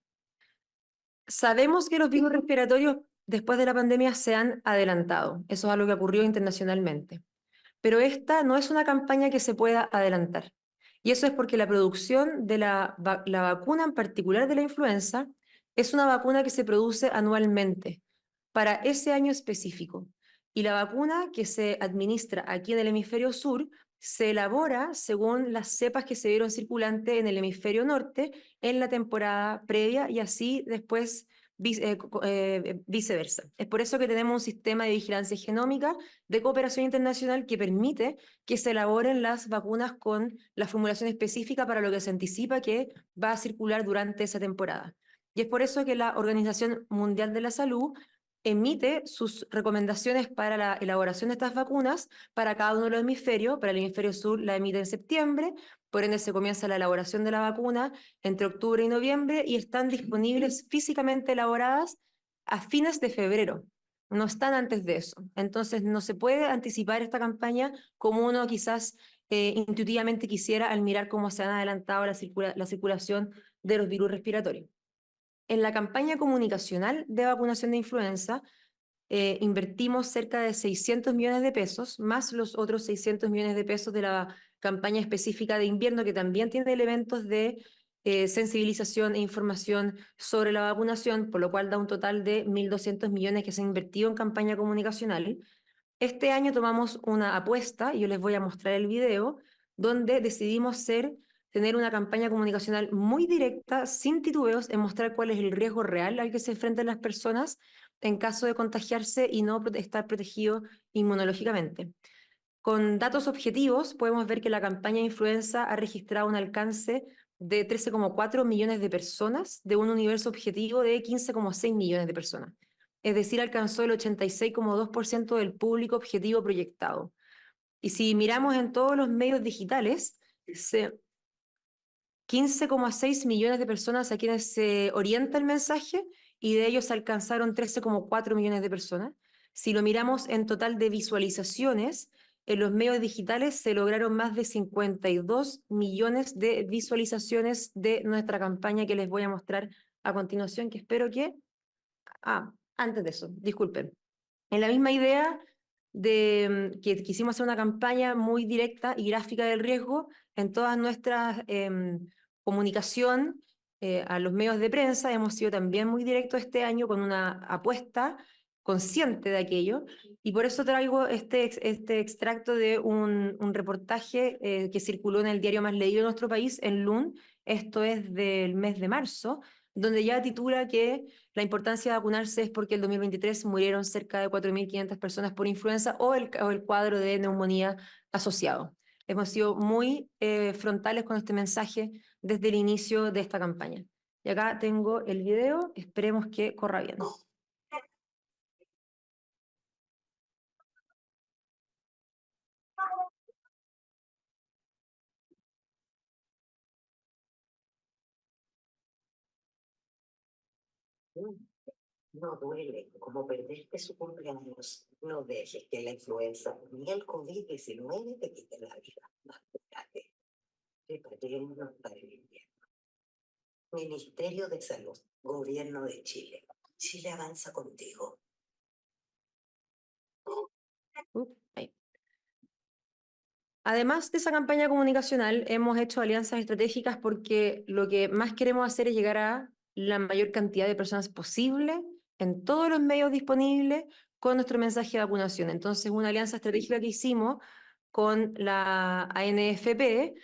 Sabemos que los virus respiratorios después de la pandemia se han adelantado. Eso es algo que ocurrió internacionalmente. Pero esta no es una campaña que se pueda adelantar. Y eso es porque la producción de la vacuna en particular de la influenza es una vacuna que se produce anualmente para ese año específico. Y la vacuna que se administra aquí en el hemisferio sur se elabora según las cepas que se vieron circulantes en el hemisferio norte en la temporada previa y así después viceversa. Es por eso que tenemos un sistema de vigilancia genómica de cooperación internacional que permite que se elaboren las vacunas con la formulación específica para lo que se anticipa que va a circular durante esa temporada. Y es por eso que la Organización Mundial de la Salud emite sus recomendaciones para la elaboración de estas vacunas para cada uno de los hemisferios. Para el hemisferio sur la emite en septiembre, por ende se comienza la elaboración de la vacuna entre octubre y noviembre y están disponibles físicamente elaboradas a fines de febrero. No están antes de eso. Entonces no se puede anticipar esta campaña como uno quizás intuitivamente quisiera al mirar cómo se han adelantado la circulación de los virus respiratorios. En la campaña comunicacional de vacunación de influenza, invertimos cerca de 600 millones de pesos, más los otros 600 millones de pesos de la campaña específica de invierno, que también tiene elementos de sensibilización e información sobre la vacunación, por lo cual da un total de 1.200 millones que se han invertido en campaña comunicacional. Este año tomamos una apuesta, y yo les voy a mostrar el video, donde decidimos tener una campaña comunicacional muy directa, sin titubeos, en mostrar cuál es el riesgo real al que se enfrentan las personas en caso de contagiarse y no estar protegido inmunológicamente. Con datos objetivos, podemos ver que la campaña de influenza ha registrado un alcance de 13,4 millones de personas, de un universo objetivo de 15,6 millones de personas. Es decir, alcanzó el 86,2% del público objetivo proyectado. Y si miramos en todos los medios digitales, 15,6 millones de personas a quienes se orienta el mensaje, y de ellos alcanzaron 13,4 millones de personas. Si lo miramos en total de visualizaciones, en los medios digitales se lograron más de 52 millones de visualizaciones de nuestra campaña, que les voy a mostrar a continuación, que espero que... antes de eso, disculpen. En la misma idea de que quisimos hacer una campaña muy directa y gráfica del riesgo en todas nuestras comunicación a los medios de prensa, hemos sido también muy directos este año con una apuesta consciente de aquello, y por eso traigo este extracto de un reportaje que circuló en el diario más leído de nuestro país, en LUN, esto es del mes de marzo, donde ya titula que la importancia de vacunarse es porque el 2023 murieron cerca de 4.500 personas por influenza o el cuadro de neumonía asociado. Hemos sido muy frontales con este mensaje desde el inicio de esta campaña. Y acá tengo el video, esperemos que corra bien. No duele como perderte su cumpleaños. No dejes que la influenza ni el COVID-19 te quiten la vida. Mátate. Preparémonos para el invierno. Ministerio de Salud, Gobierno de Chile. Chile avanza contigo. Ahí. Además de esa campaña comunicacional, hemos hecho alianzas estratégicas porque lo que más queremos hacer es llegar a la mayor cantidad de personas posible en todos los medios disponibles con nuestro mensaje de vacunación. Entonces, una alianza estratégica que hicimos con la ANFP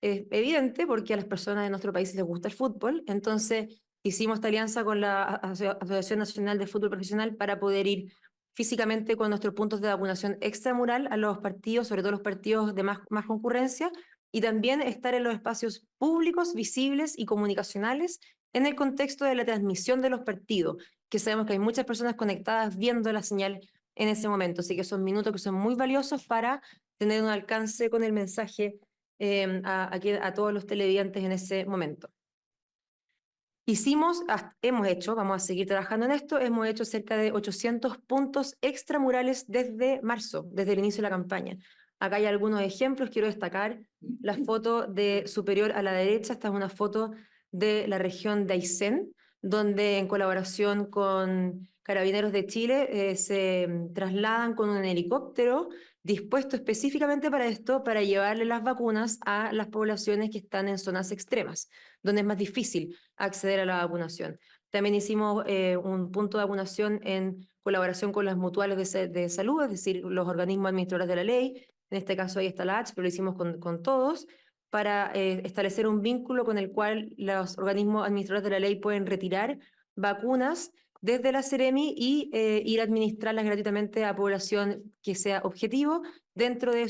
es evidente porque a las personas de nuestro país les gusta el fútbol. Entonces, hicimos esta alianza con la Asociación Nacional de Fútbol Profesional para poder ir físicamente con nuestros puntos de vacunación extramural a los partidos, sobre todo los partidos de más concurrencia, y también estar en los espacios públicos, visibles y comunicacionales en el contexto de la transmisión de los partidos, que sabemos que hay muchas personas conectadas viendo la señal en ese momento, así que son minutos que son muy valiosos para tener un alcance con el mensaje a todos los televidentes en ese momento. Vamos a seguir trabajando en esto, hemos hecho cerca de 800 puntos extramurales desde marzo, desde el inicio de la campaña. Acá hay algunos ejemplos, quiero destacar la foto de superior a la derecha, esta es una foto de la región de Aysén, donde en colaboración con Carabineros de Chile se trasladan con un helicóptero dispuesto específicamente para esto, para llevarle las vacunas a las poblaciones que están en zonas extremas, donde es más difícil acceder a la vacunación. También hicimos un punto de vacunación en colaboración con las mutuales de salud, es decir, los organismos administradores de la ley. En este caso ahí está la H, pero lo hicimos con todos, para establecer un vínculo con el cual los organismos administradores de la ley pueden retirar vacunas desde la Seremi y ir a administrarlas gratuitamente a población que sea objetivo dentro de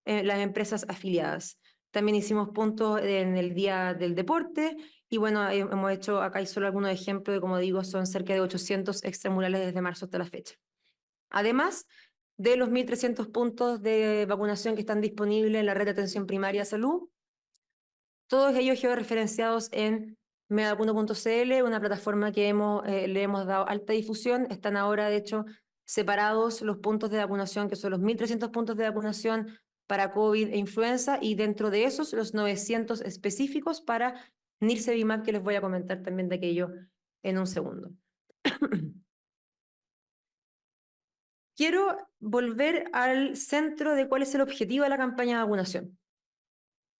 las empresas afiliadas. También hicimos puntos en el Día del Deporte Y bueno, hemos hecho, acá hay solo algunos ejemplos de, como digo, son cerca de 800 extramurales desde marzo hasta la fecha. Además de los 1.300 puntos de vacunación que están disponibles en la red de atención primaria de salud, todos ellos georreferenciados en mevacuno.cl, una plataforma que le hemos dado alta difusión. Están ahora, de hecho, separados los puntos de vacunación, que son los 1.300 puntos de vacunación para COVID e influenza, y dentro de esos los 900 específicos para Nirsevimab, que les voy a comentar también de aquello en un segundo. Quiero volver al centro de cuál es el objetivo de la campaña de vacunación.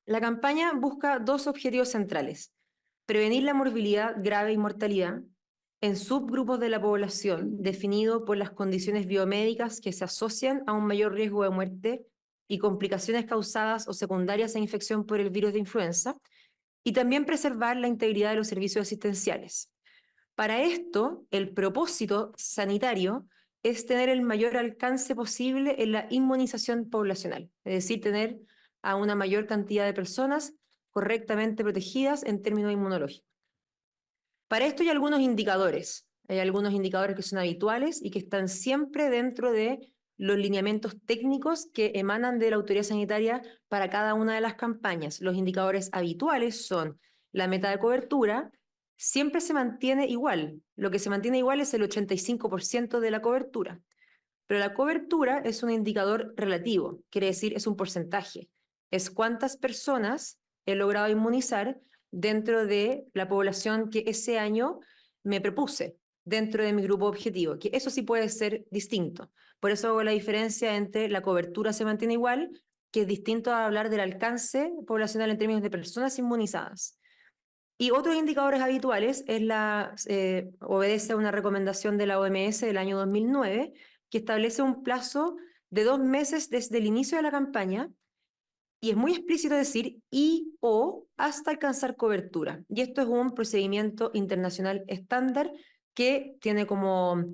La campaña busca dos objetivos centrales: prevenir la morbilidad grave y mortalidad en subgrupos de la población definidos por las condiciones biomédicas que se asocian a un mayor riesgo de muerte y complicaciones causadas o secundarias a infección por el virus de influenza, y también preservar la integridad de los servicios asistenciales. Para esto, el propósito sanitario es tener el mayor alcance posible en la inmunización poblacional, es decir, tener a una mayor cantidad de personas correctamente protegidas en términos inmunológicos. Para esto hay algunos indicadores que son habituales y que están siempre dentro de los lineamientos técnicos que emanan de la autoridad sanitaria para cada una de las campañas. Los indicadores habituales son la meta de cobertura, siempre se mantiene igual. Lo que se mantiene igual es el 85% de la cobertura. Pero la cobertura es un indicador relativo, quiere decir, es un porcentaje. Es cuántas personas he logrado inmunizar dentro de la población que ese año me propuse, dentro de mi grupo objetivo, que eso sí puede ser distinto. Por eso hago la diferencia entre la cobertura se mantiene igual, que es distinto a hablar del alcance poblacional en términos de personas inmunizadas. Y otros indicadores habituales obedece a una recomendación de la OMS del año 2009, que establece un plazo de 2 meses desde el inicio de la campaña, y es muy explícito decir o hasta alcanzar cobertura. Y esto es un procedimiento internacional estándar que tiene como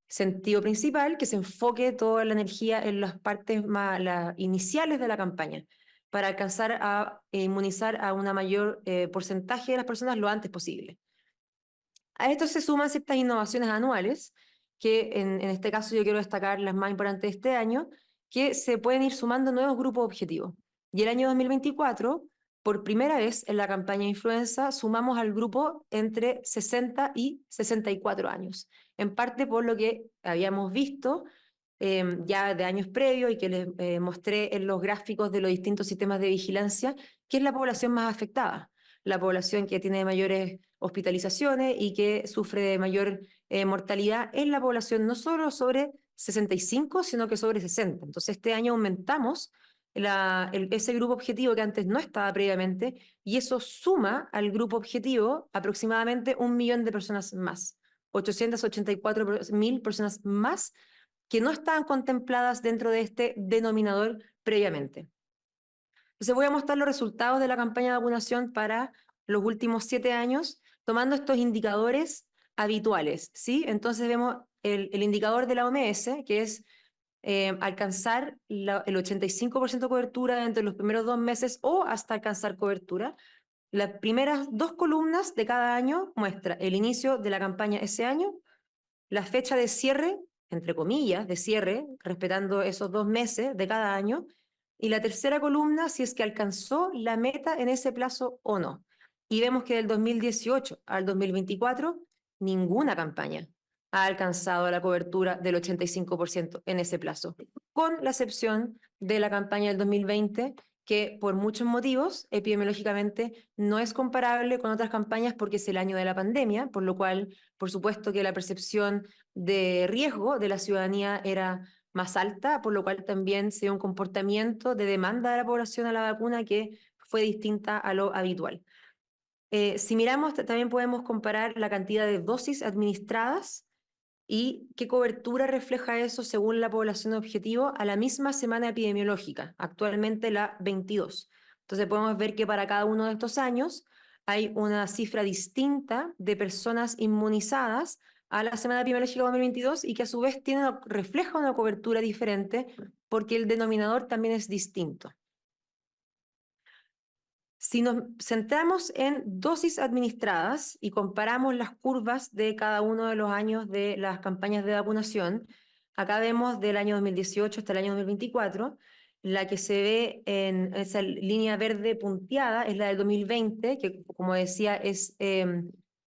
sentido principal que se enfoque toda la energía en las partes más iniciales de la campaña, para alcanzar a inmunizar a una mayor porcentaje de las personas lo antes posible. A esto se suman ciertas innovaciones anuales, que en este caso yo quiero destacar las más importantes de este año, que se pueden ir sumando nuevos grupos objetivos. Y el año 2024, por primera vez en la campaña de influenza, sumamos al grupo entre 60 y 64 años, en parte por lo que habíamos visto ya de años previos y que les mostré en los gráficos de los distintos sistemas de vigilancia, que es la población más afectada, la población que tiene mayores hospitalizaciones y que sufre de mayor mortalidad es la población no solo sobre 65, sino que sobre 60. Entonces este año aumentamos ese grupo objetivo que antes no estaba previamente, y eso suma al grupo objetivo aproximadamente 1 millón de personas más, 884.000 personas más que no estaban contempladas dentro de este denominador previamente. Entonces voy a mostrar los resultados de la campaña de vacunación para los últimos 7 años, tomando estos indicadores habituales, ¿sí? Entonces vemos el indicador de la OMS, que es alcanzar el 85% de cobertura entre los primeros 2 meses o hasta alcanzar cobertura. Las primeras 2 columnas de cada año muestra el inicio de la campaña ese año, la fecha de cierre, entre comillas, de cierre, respetando esos 2 meses de cada año, y la tercera columna si es que alcanzó la meta en ese plazo o no. Y vemos que del 2018 al 2024, ninguna campaña ha alcanzado la cobertura del 85% en ese plazo, con la excepción de la campaña del 2020, que por muchos motivos epidemiológicamente no es comparable con otras campañas porque es el año de la pandemia, por lo cual, por supuesto que la percepción de riesgo de la ciudadanía era más alta, por lo cual también se dio un comportamiento de demanda de la población a la vacuna que fue distinta a lo habitual. Si miramos, también podemos comparar la cantidad de dosis administradas y qué cobertura refleja eso según la población objetivo a la misma semana epidemiológica, actualmente la 22. Entonces podemos ver que para cada uno de estos años hay una cifra distinta de personas inmunizadas a la semana epidemiológica 2022 y que a su vez refleja una cobertura diferente porque el denominador también es distinto. Si nos centramos en dosis administradas y comparamos las curvas de cada uno de los años de las campañas de vacunación, acá vemos del año 2018 hasta el año 2024, la que se ve en esa línea verde punteada es la del 2020, que como decía es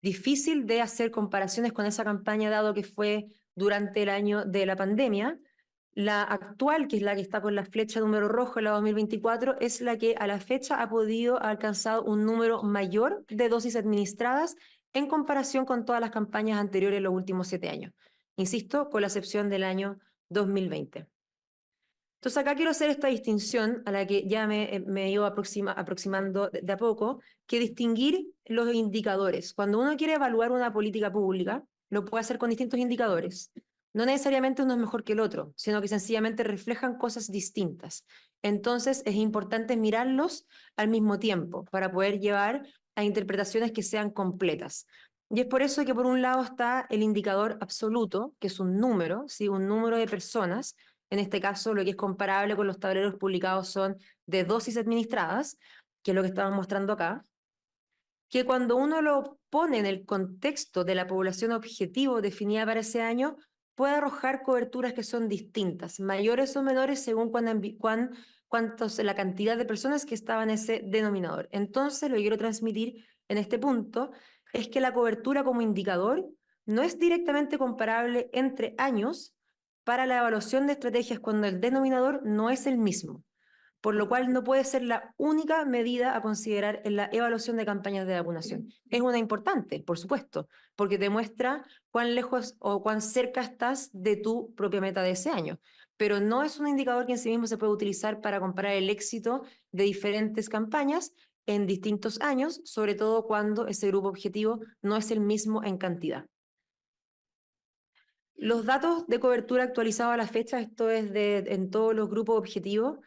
difícil de hacer comparaciones con esa campaña dado que fue durante el año de la pandemia. La actual, que es la que está con la flecha número rojo, la 2024, es la que a la fecha ha alcanzado un número mayor de dosis administradas en comparación con todas las campañas anteriores en los últimos 7 años. Insisto, con la excepción del año 2020. Entonces acá quiero hacer esta distinción a la que ya me he ido aproximando de a poco, que distinguir los indicadores. Cuando uno quiere evaluar una política pública, lo puede hacer con distintos indicadores. No necesariamente uno es mejor que el otro, sino que sencillamente reflejan cosas distintas. Entonces es importante mirarlos al mismo tiempo para poder llevar a interpretaciones que sean completas. Y es por eso que por un lado está el indicador absoluto, que es un número, ¿sí? Un número de personas. En este caso, lo que es comparable con los tableros publicados son de dosis administradas, que es lo que estamos mostrando acá, que cuando uno lo pone en el contexto de la población objetivo definida para ese año, puede arrojar coberturas que son distintas, mayores o menores según la cantidad de personas que estaban en ese denominador. Entonces, lo que quiero transmitir en este punto es que la cobertura como indicador no es directamente comparable entre años para la evaluación de estrategias cuando el denominador no es el mismo, por lo cual no puede ser la única medida a considerar en la evaluación de campañas de vacunación. Es una importante, por supuesto, porque te muestra cuán lejos o cuán cerca estás de tu propia meta de ese año, pero no es un indicador que en sí mismo se puede utilizar para comparar el éxito de diferentes campañas en distintos años, sobre todo cuando ese grupo objetivo no es el mismo en cantidad. Los datos de cobertura actualizados a la fecha, esto es en todos los grupos objetivos.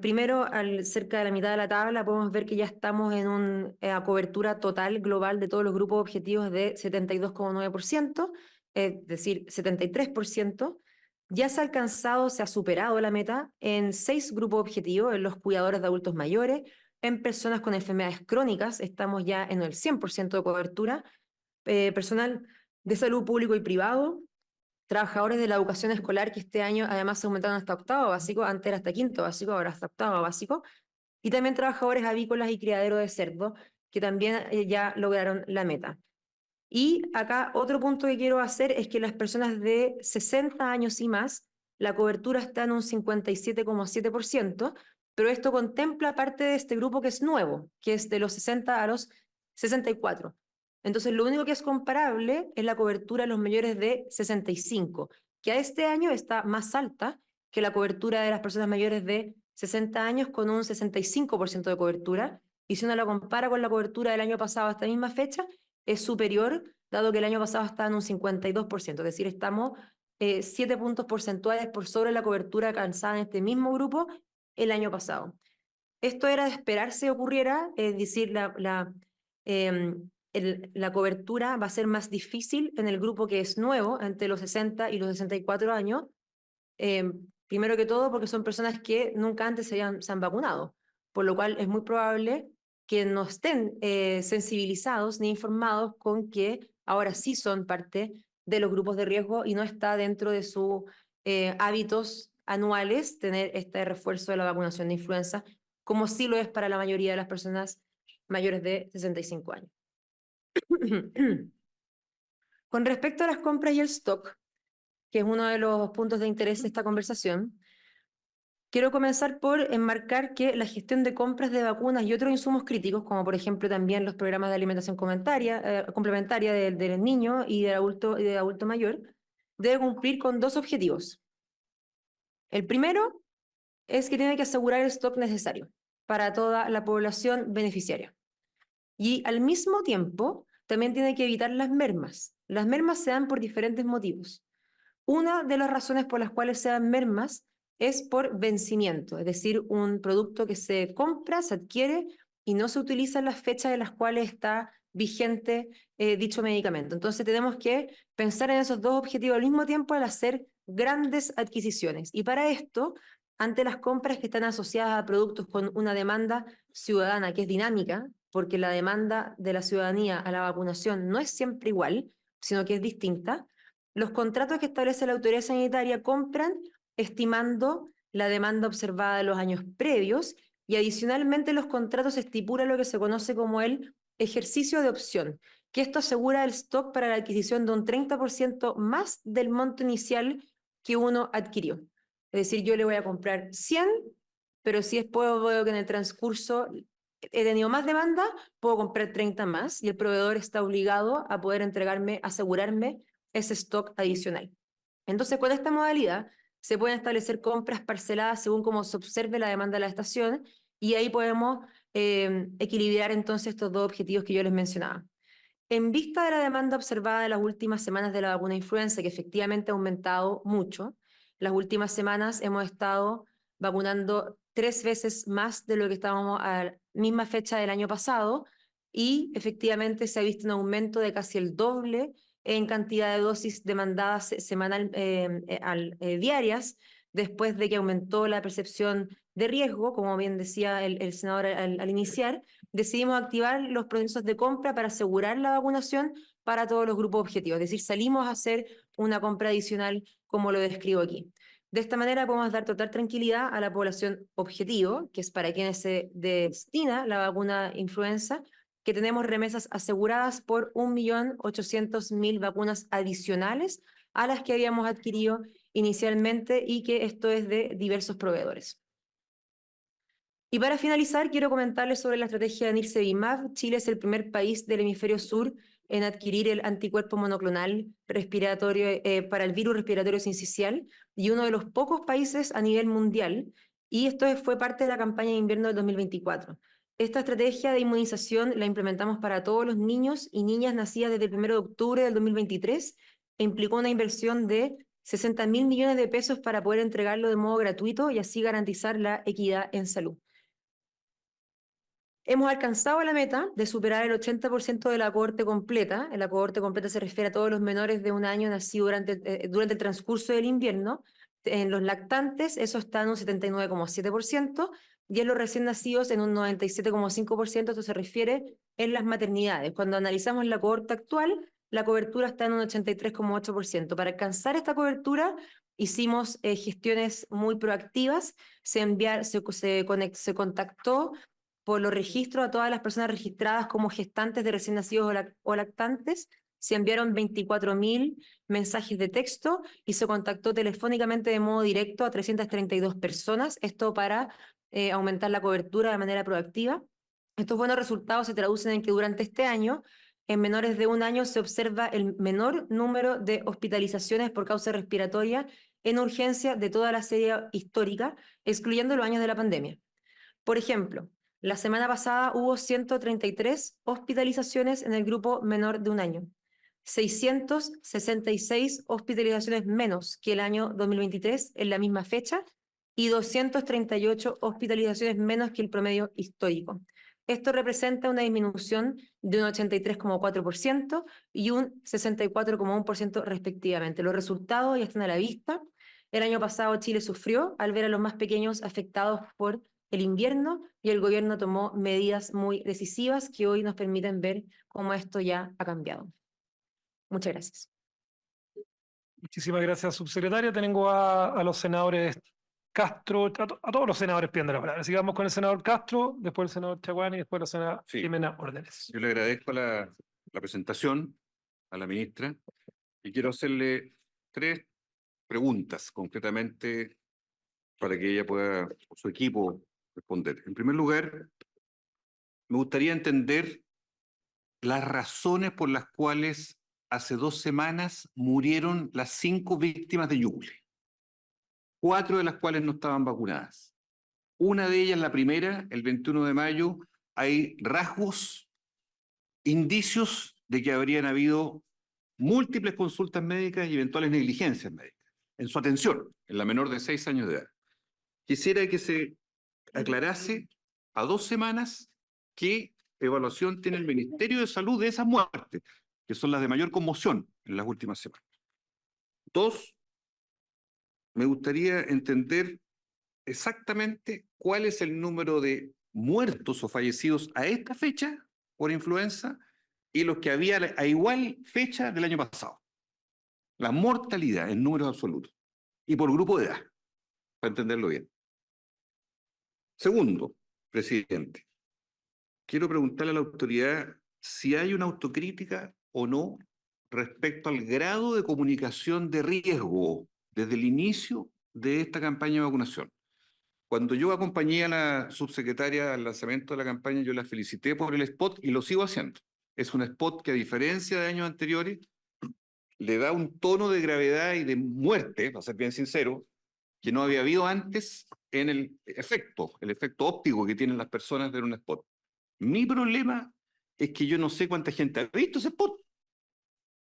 Primero, cerca de la mitad de la tabla, podemos ver que ya estamos en una cobertura total global de todos los grupos objetivos de 72,9%, es decir, 73%. Ya se ha alcanzado, se ha superado la meta en 6 grupos objetivos, en los cuidadores de adultos mayores, en personas con enfermedades crónicas, estamos ya en el 100% de cobertura, personal de salud público y privado, trabajadores de la educación escolar que este año además se aumentaron hasta octavo básico, antes era hasta quinto básico, ahora hasta octavo básico, y también trabajadores avícolas y criadero de cerdo, que también ya lograron la meta. Y acá otro punto que quiero hacer es que las personas de 60 años y más, la cobertura está en un 57,7%, pero esto contempla parte de este grupo que es nuevo, que es de los 60 a los 64. Entonces, lo único que es comparable es la cobertura de los mayores de 65, que a este año está más alta que la cobertura de las personas mayores de 60 años con un 65% de cobertura. Y si uno la compara con la cobertura del año pasado a esta misma fecha, es superior, dado que el año pasado estaba en un 52%. Es decir, estamos 7 puntos porcentuales por sobre la cobertura alcanzada en este mismo grupo el año pasado. Esto era de esperarse ocurriera, es decir, la cobertura va a ser más difícil en el grupo que es nuevo, entre los 60 y los 64 años, primero que todo porque son personas que nunca antes se han vacunado, por lo cual es muy probable que no estén sensibilizados ni informados con que ahora sí son parte de los grupos de riesgo y no está dentro de sus hábitos anuales tener este refuerzo de la vacunación de influenza, como sí lo es para la mayoría de las personas mayores de 65 años. Con respecto a las compras y el stock, que es uno de los puntos de interés de esta conversación, quiero comenzar por enmarcar que la gestión de compras de vacunas y otros insumos críticos, como por ejemplo también los programas de alimentación complementaria del niño y del adulto mayor, debe cumplir con 2 objetivos. El primero es que tiene que asegurar el stock necesario para toda la población beneficiaria. Y al mismo tiempo, también tiene que evitar las mermas. Las mermas se dan por diferentes motivos. Una de las razones por las cuales se dan mermas es por vencimiento, es decir, un producto que se compra, se adquiere y no se utiliza en las fechas en las cuales está vigente dicho medicamento. Entonces tenemos que pensar en esos 2 objetivos al mismo tiempo al hacer grandes adquisiciones. Y para esto ante las compras que están asociadas a productos con una demanda ciudadana que es dinámica, porque la demanda de la ciudadanía a la vacunación no es siempre igual, sino que es distinta, los contratos que establece la autoridad sanitaria compran estimando la demanda observada de los años previos y adicionalmente los contratos estipulan lo que se conoce como el ejercicio de opción, que esto asegura el stock para la adquisición de un 30% más del monto inicial que uno adquirió. Es decir, yo le voy a comprar 100, pero si después veo que en el transcurso he tenido más demanda, puedo comprar 30 más y el proveedor está obligado a poder entregarme, asegurarme ese stock adicional. Entonces, con esta modalidad se pueden establecer compras parceladas según cómo se observe la demanda de la estación y ahí podemos equilibrar entonces estos dos objetivos que yo les mencionaba. En vista de la demanda observada de las últimas semanas de la vacuna influenza, que efectivamente ha aumentado mucho, las últimas semanas hemos estado vacunando 3 veces más de lo que estábamos a la misma fecha del año pasado y efectivamente se ha visto un aumento de casi el doble en cantidad de dosis demandadas diarias después de que aumentó la percepción de riesgo, como bien decía el senador al iniciar, decidimos activar los procesos de compra para asegurar la vacunación para todos los grupos objetivos. Es decir, salimos a hacer una compra adicional como lo describo aquí. De esta manera podemos dar total tranquilidad a la población objetivo, que es para quienes se destina la vacuna influenza, que tenemos remesas aseguradas por 1.800.000 vacunas adicionales a las que habíamos adquirido inicialmente y que esto es de diversos proveedores. Y para finalizar, quiero comentarles sobre la estrategia de Nirsevimab. Chile es el primer país del hemisferio sur en adquirir el anticuerpo monoclonal respiratorio para el virus respiratorio sincicial y uno de los pocos países a nivel mundial. Y esto fue parte de la campaña de invierno del 2024. Esta estrategia de inmunización la implementamos para todos los niños y niñas nacidas desde el 1 de octubre del 2023 e implicó una inversión de 60.000 millones de pesos para poder entregarlo de modo gratuito y así garantizar la equidad en salud. Hemos alcanzado la meta de superar el 80% de la cohorte completa. La cohorte completa se refiere a todos los menores de 1 año nacidos durante el transcurso del invierno. En los lactantes eso está en un 79,7% y en los recién nacidos en un 97,5%. Esto se refiere en las maternidades. Cuando analizamos la cohorte actual, la cobertura está en un 83,8%. Para alcanzar esta cobertura hicimos gestiones muy proactivas. Se contactó por los registros a todas las personas registradas como gestantes de recién nacidos o lactantes. Se enviaron 24.000 mensajes de texto y se contactó telefónicamente de modo directo a 332 personas, esto para aumentar la cobertura de manera proactiva. Estos buenos resultados se traducen en que durante este año, en menores de 1 año, se observa el menor número de hospitalizaciones por causa respiratoria en urgencia de toda la serie histórica, excluyendo los años de la pandemia. Por ejemplo, la semana pasada hubo 133 hospitalizaciones en el grupo menor de 1 año, 666 hospitalizaciones menos que el año 2023 en la misma fecha y 238 hospitalizaciones menos que el promedio histórico. Esto representa una disminución de un 83,4% y un 64,1% respectivamente. Los resultados ya están a la vista. El año pasado Chile sufrió al ver a los más pequeños afectados por el invierno y el gobierno tomó medidas muy decisivas que hoy nos permiten ver cómo esto ya ha cambiado. Muchas gracias. Muchísimas gracias, subsecretaria. Tengo a los senadores Castro, a todos los senadores pidiendo la palabra. Así que vamos con el senador Castro, después el senador Chaguán y después la senadora Sí. Jimena Órdenes. Yo le agradezco la presentación a la ministra y quiero hacerle 3 preguntas concretamente para que ella pueda, o su equipo, responder. En primer lugar, me gustaría entender las razones por las cuales hace 2 semanas murieron las 5 víctimas de Ñuble, 4 de las cuales no estaban vacunadas. Una de ellas, la primera, el 21 de mayo, hay rasgos, indicios de que habrían habido múltiples consultas médicas y eventuales negligencias médicas en su atención, en la menor de 6 años de edad. Quisiera que se aclarase a 2 semanas qué evaluación tiene el Ministerio de Salud de esas muertes, que son las de mayor conmoción en las últimas semanas. 2, me gustaría entender exactamente cuál es el número de muertos o fallecidos a esta fecha por influenza y los que había a igual fecha del año pasado. La mortalidad en números absolutos y por grupo de edad, para entenderlo bien. Segundo, presidente, quiero preguntarle a la autoridad si hay una autocrítica o no respecto al grado de comunicación de riesgo desde el inicio de esta campaña de vacunación. Cuando yo acompañé a la subsecretaria al lanzamiento de la campaña, yo la felicité por el spot y lo sigo haciendo. Es un spot que, a diferencia de años anteriores, le da un tono de gravedad y de muerte, para ser bien sincero, que no había habido antes en el efecto óptico que tienen las personas de un spot. Mi problema es que yo no sé cuánta gente ha visto ese spot.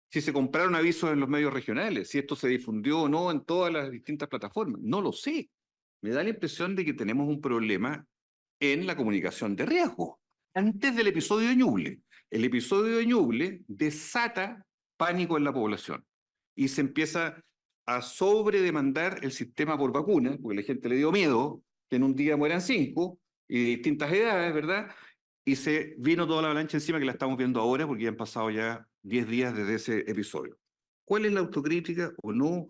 Si se compraron avisos en los medios regionales, si esto se difundió o no en todas las distintas plataformas. No lo sé. Me da la impresión de que tenemos un problema en la comunicación de riesgo. Antes del episodio de Ñuble, el episodio de Ñuble desata pánico en la población y se empieza a sobredemandar el sistema por vacuna, porque la gente le dio miedo que en un día mueran 5 y de distintas edades, ¿verdad? Y se vino toda la avalancha encima que la estamos viendo ahora porque ya han pasado ya 10 días desde ese episodio. ¿Cuál es la autocrítica o no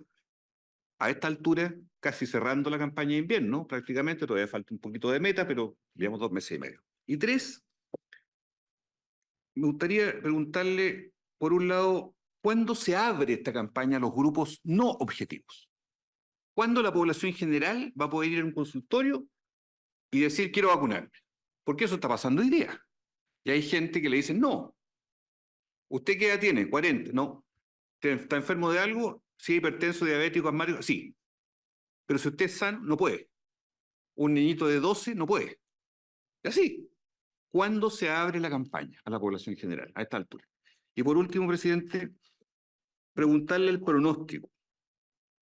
a esta altura, casi cerrando la campaña de invierno, prácticamente, todavía falta un poquito de meta, pero llevamos 2 meses y medio? Y 3, me gustaría preguntarle, por un lado, ¿cuándo se abre esta campaña a los grupos no objetivos? ¿Cuándo la población general va a poder ir a un consultorio y decir, quiero vacunarme? Porque eso está pasando hoy día. Y hay gente que le dice, no. ¿Usted qué edad tiene? 40. No. ¿Está enfermo de algo? Sí, hipertenso, diabético, asmático. Sí. Pero si usted es sano, no puede. Un niñito de 12 no puede. Y así. ¿Cuándo se abre la campaña a la población general a esta altura? Y por último, presidente, preguntarle el pronóstico.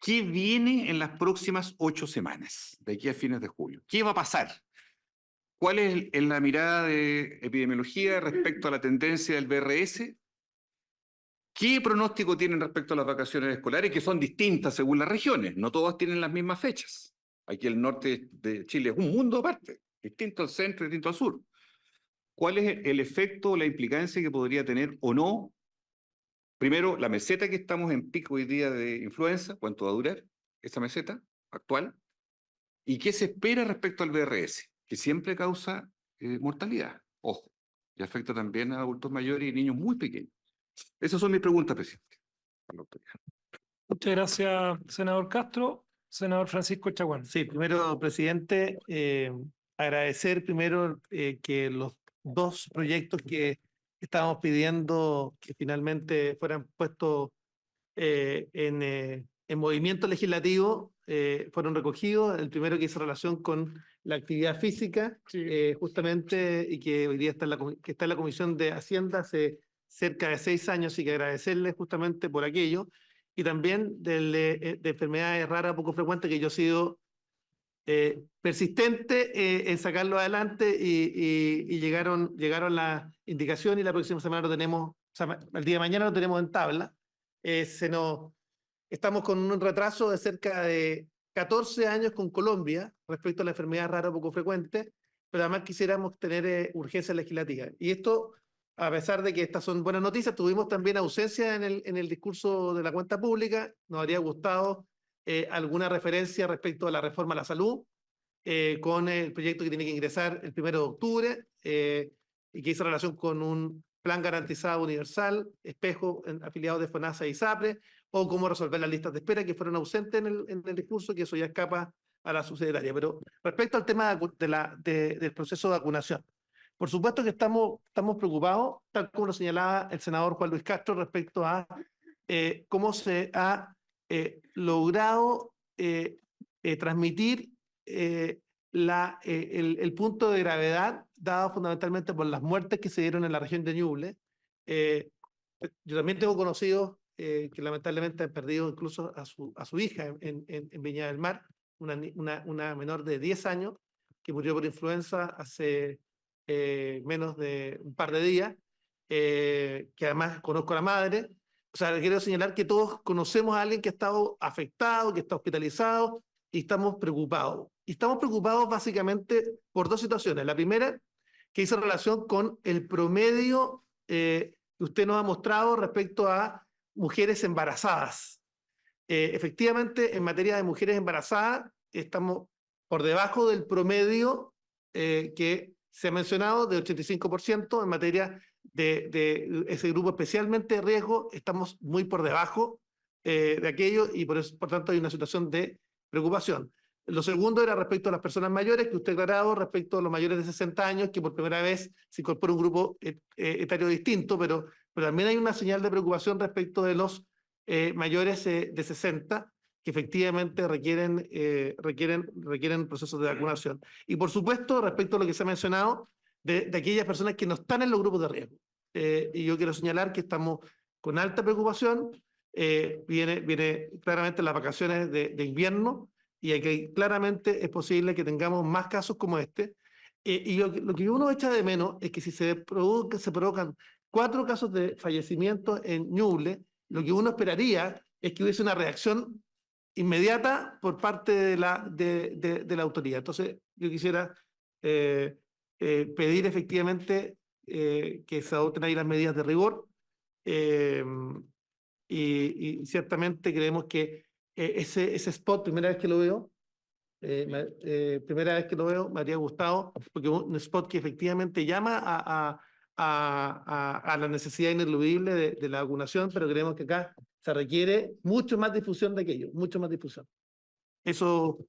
¿Qué viene en las próximas 8 semanas, de aquí a fines de julio? ¿Qué va a pasar? ¿Cuál es la mirada de epidemiología respecto a la tendencia del BRS? ¿Qué pronóstico tienen respecto a las vacaciones escolares, que son distintas según las regiones? No todas tienen las mismas fechas. Aquí el norte de Chile es un mundo aparte, distinto al centro y distinto al sur. ¿Cuál es el efecto o la implicancia que podría tener o no? Primero, la meseta que estamos en pico hoy día de influenza, ¿cuánto va a durar esa meseta actual? ¿Y qué se espera respecto al BRS? Que siempre causa mortalidad, ojo, y afecta también a adultos mayores y niños muy pequeños. Esas son mis preguntas, presidente. Muchas gracias, senador Castro. Senador Francisco Chaguán. Sí, primero, presidente, agradecer primero que los 2 proyectos que estábamos pidiendo que finalmente fueran puestos en movimiento legislativo fueron recogidos. El primero que hizo relación con la actividad física, justamente, y que hoy día está que está en la Comisión de Hacienda hace cerca de 6 años, y que agradecerle justamente por aquello. Y también de enfermedades raras poco frecuentes, que yo he sido persistente en sacarlo adelante y llegaron las indicaciones, y la próxima semana lo tenemos, o sea, el día de mañana lo tenemos en tabla. Estamos con un retraso de cerca de 14 años con Colombia respecto a la enfermedad rara poco frecuente, pero además quisiéramos tener urgencia legislativa. Y esto, a pesar de que estas son buenas noticias, tuvimos también ausencia en el discurso de la cuenta pública. Nos habría gustado alguna referencia respecto a la reforma a la salud, con el proyecto que tiene que ingresar el 1 de octubre, y que hizo relación con un plan garantizado universal, espejo afiliados de FONASA y SAPRE, o cómo resolver las listas de espera que fueron ausentes en el discurso, que eso ya escapa a la subsecretaria. Pero respecto al tema del proceso de vacunación, por supuesto que estamos preocupados, tal como lo señalaba el senador Juan Luis Castro, respecto a cómo se ha logrado transmitir el punto de gravedad, dado fundamentalmente por las muertes que se dieron en la región de Ñuble. Yo también tengo conocidos que lamentablemente han perdido incluso a su hija en Viña del Mar, una menor de 10 años que murió por influenza hace menos de un par de días, que además conozco a la madre. O sea, quiero señalar que todos conocemos a alguien que ha estado afectado, que está hospitalizado, y estamos preocupados. Y estamos preocupados básicamente por dos situaciones. La primera, que hizo relación con el promedio que usted nos ha mostrado respecto a mujeres embarazadas. Efectivamente, en materia de mujeres embarazadas, estamos por debajo del promedio que se ha mencionado de 85%. En materia de ese grupo especialmente de riesgo, estamos muy por debajo de aquello y por eso, por tanto, hay una situación de preocupación. Lo segundo era respecto a las personas mayores, que usted ha aclarado respecto a los mayores de 60 años, que por primera vez se incorpora un grupo etario distinto, pero también hay una señal de preocupación respecto de los mayores de 60, que efectivamente requieren procesos de vacunación. Y por supuesto, respecto a lo que se ha mencionado, de aquellas personas que no están en los grupos de riesgo. Y yo quiero señalar que estamos con alta preocupación. Viene claramente las vacaciones de invierno, y aquí claramente es posible que tengamos más casos como este. Y lo que uno echa de menos es que si se provocan 4 casos de fallecimiento en Ñuble, lo que uno esperaría es que hubiese una reacción inmediata por parte de la autoridad. Entonces, yo quisiera pedir efectivamente que se adopten ahí las medidas de rigor, y ciertamente creemos que ese spot, primera vez que lo veo, me habría gustado, porque un spot que efectivamente llama a la necesidad ineludible de la vacunación, pero creemos que acá se requiere mucho más difusión de aquello, mucho más difusión. Eso,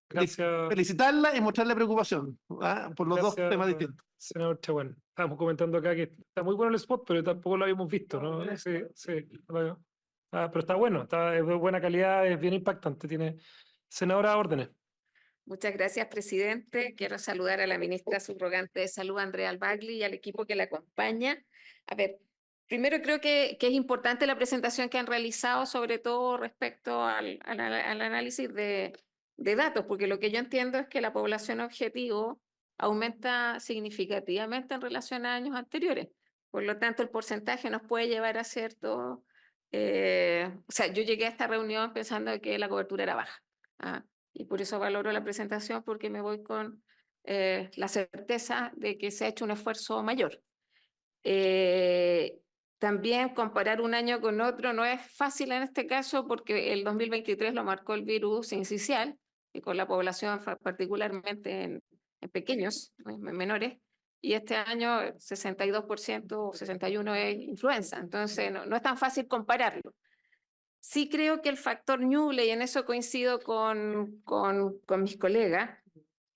Gracias. felicitarla y mostrarle preocupación por los dos temas distintos. Senador Chaguán. Estábamos comentando acá que está muy bueno el spot, pero tampoco lo habíamos visto, ¿no? Sí, sí. Pero está bueno, es de buena calidad, es bien impactante. Tiene senadora órdenes. Muchas gracias, presidente. Quiero saludar a la ministra subrogante de Salud, Andrea Albagli, y al equipo que la acompaña. A ver, primero creo que es importante la presentación que han realizado, sobre todo respecto al análisis de datos, porque lo que yo entiendo es que la población objetivo aumenta significativamente en relación a años anteriores. Por lo tanto, el porcentaje nos puede llevar a cierto... o sea, yo llegué a esta reunión pensando que la cobertura era baja. Y por eso valoro la presentación, porque me voy con la certeza de que se ha hecho un esfuerzo mayor. También comparar un año con otro no es fácil en este caso, porque el 2023 lo marcó el virus incisional, y con la población particularmente en pequeños, menores, y este año 62% o 61% es influenza, entonces no es tan fácil compararlo. Sí creo que el factor Ñuble, y en eso coincido con mis colegas,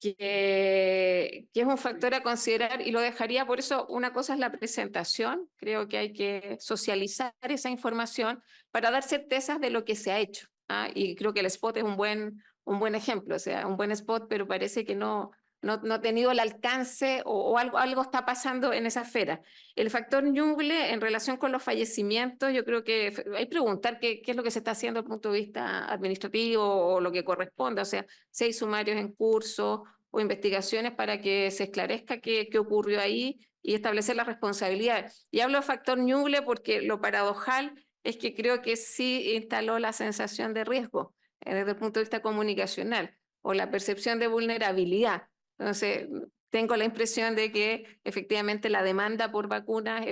que es un factor a considerar, y lo dejaría, por eso una cosa es la presentación, creo que hay que socializar esa información para dar certezas de lo que se ha hecho, y creo que el spot es un buen ejemplo, o sea, un buen spot, pero parece que no ha tenido el alcance o algo está pasando en esa esfera. El factor Ñuble en relación con los fallecimientos, yo creo que hay que preguntar qué es lo que se está haciendo desde el punto de vista administrativo o lo que corresponda, o sea, si hay sumarios en curso o investigaciones para que se esclarezca qué ocurrió ahí y establecer las responsabilidades. Y hablo de factor Ñuble porque lo paradojal es que creo que sí instaló la sensación de riesgo desde el punto de vista comunicacional o la percepción de vulnerabilidad. Entonces, tengo la impresión de que efectivamente la demanda por vacunas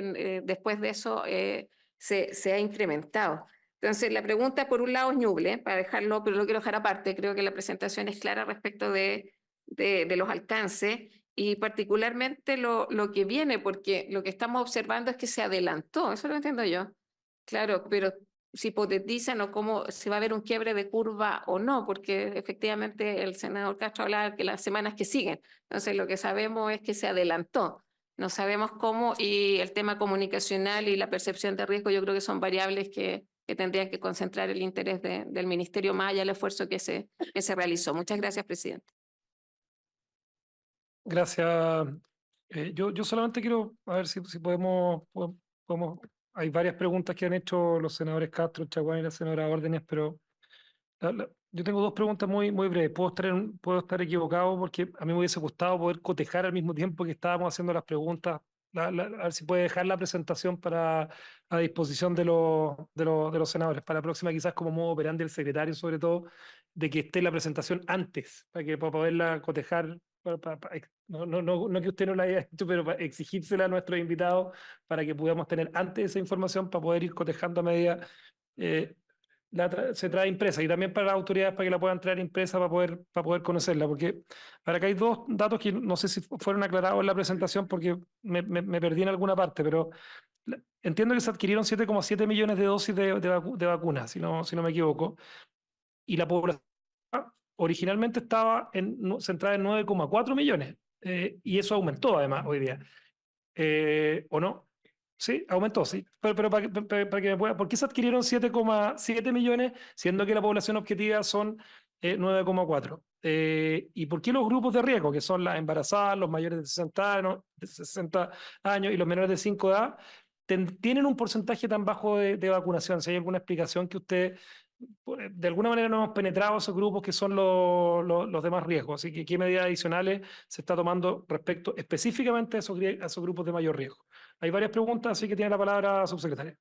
después de eso se ha incrementado. Entonces, la pregunta por un lado es Ñuble, para dejarlo, pero lo quiero dejar aparte. Creo que la presentación es clara respecto de los alcances y particularmente lo que viene, porque lo que estamos observando es que se adelantó, eso lo entiendo yo. Claro, pero se hipotetizan o cómo se va a ver un quiebre de curva o no, porque efectivamente el senador Castro hablaba que las semanas que siguen. Entonces, lo que sabemos es que se adelantó. No sabemos cómo, y el tema comunicacional y la percepción de riesgo yo creo que son variables que tendrían que concentrar el interés del ministerio más allá del esfuerzo que se realizó. Muchas gracias, presidente. Gracias. Yo solamente quiero a ver si podemos, hay varias preguntas que han hecho los senadores Castro, Chaguán y la senadora Órdenes, pero yo tengo 2 preguntas muy breves. Puedo estar equivocado porque a mí me hubiese gustado poder cotejar al mismo tiempo que estábamos haciendo las preguntas a ver si puede dejar la presentación a disposición de los senadores. Para la próxima, quizás como modo operandi el secretario, sobre todo, de que esté la presentación antes, para poderla cotejar. No que usted no la haya hecho, pero para exigírsela a nuestros invitados para que podamos tener antes esa información para poder ir cotejando a medida se trae impresa y también para las autoridades para que la puedan traer impresa para poder conocerla, porque para acá hay dos datos que no sé si fueron aclarados en la presentación porque me perdí en alguna parte, pero entiendo que se adquirieron 7,7 millones de dosis de vacunas, si no me equivoco, y la población originalmente estaba centrada en 9,4 millones, y eso aumentó además hoy día. ¿O no? Sí, aumentó, sí. Pero para que me pueda, ¿por qué se adquirieron 7,7 millones, siendo que la población objetiva son 9,4? ¿Y por qué los grupos de riesgo, que son las embarazadas, los mayores de 60 años y los menores de 5 de edad, tienen un porcentaje tan bajo de vacunación? Si hay alguna explicación que usted, de alguna manera no hemos penetrado esos grupos que son los de más riesgo. Así que, ¿qué medidas adicionales se está tomando respecto específicamente a esos grupos de mayor riesgo? Hay varias preguntas, así que tiene la palabra, subsecretaria.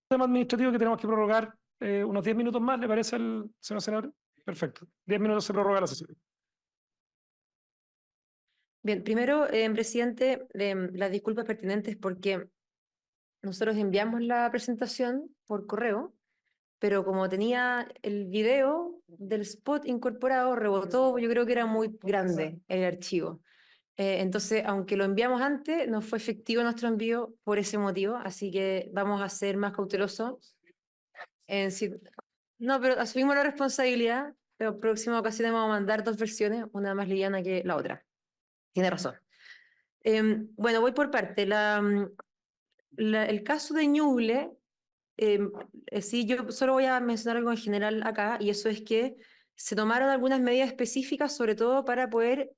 Tema administrativo que tenemos que prorrogar unos 10 minutos más, ¿le parece al señor senador? Perfecto. 10 minutos se prorroga la sesión. Bien, primero, presidente, las disculpas pertinentes porque nosotros enviamos la presentación por correo, pero como tenía el video del spot incorporado, rebotó, yo creo que era muy grande el archivo. Entonces, aunque lo enviamos antes, no fue efectivo nuestro envío por ese motivo, así que vamos a ser más cautelosos. No, pero asumimos la responsabilidad. La próxima ocasión vamos a mandar 2 versiones, una más liviana que la otra. Tiene razón. Bueno, voy por parte. El caso de Ñuble, sí, yo solo voy a mencionar algo en general acá, y eso es que se tomaron algunas medidas específicas, sobre todo para poder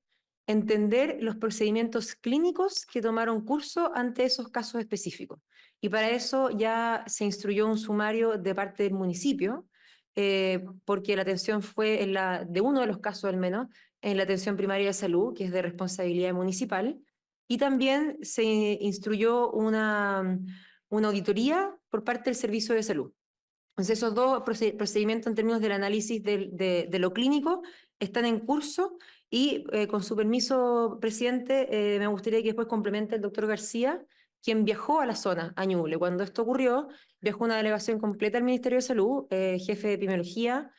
entender los procedimientos clínicos que tomaron curso ante esos casos específicos. Y para eso ya se instruyó un sumario de parte del municipio, porque la atención fue de uno de los casos al menos, en la atención primaria de salud, que es de responsabilidad municipal, y también se instruyó una auditoría por parte del Servicio de Salud. Entonces, esos dos procedimientos en términos del análisis de lo clínico están en curso y, con su permiso, presidente, me gustaría que después complemente el doctor García, quien viajó a la zona, a Ñuble. Cuando esto ocurrió, viajó una delegación completa al Ministerio de Salud, jefe de epidemiología,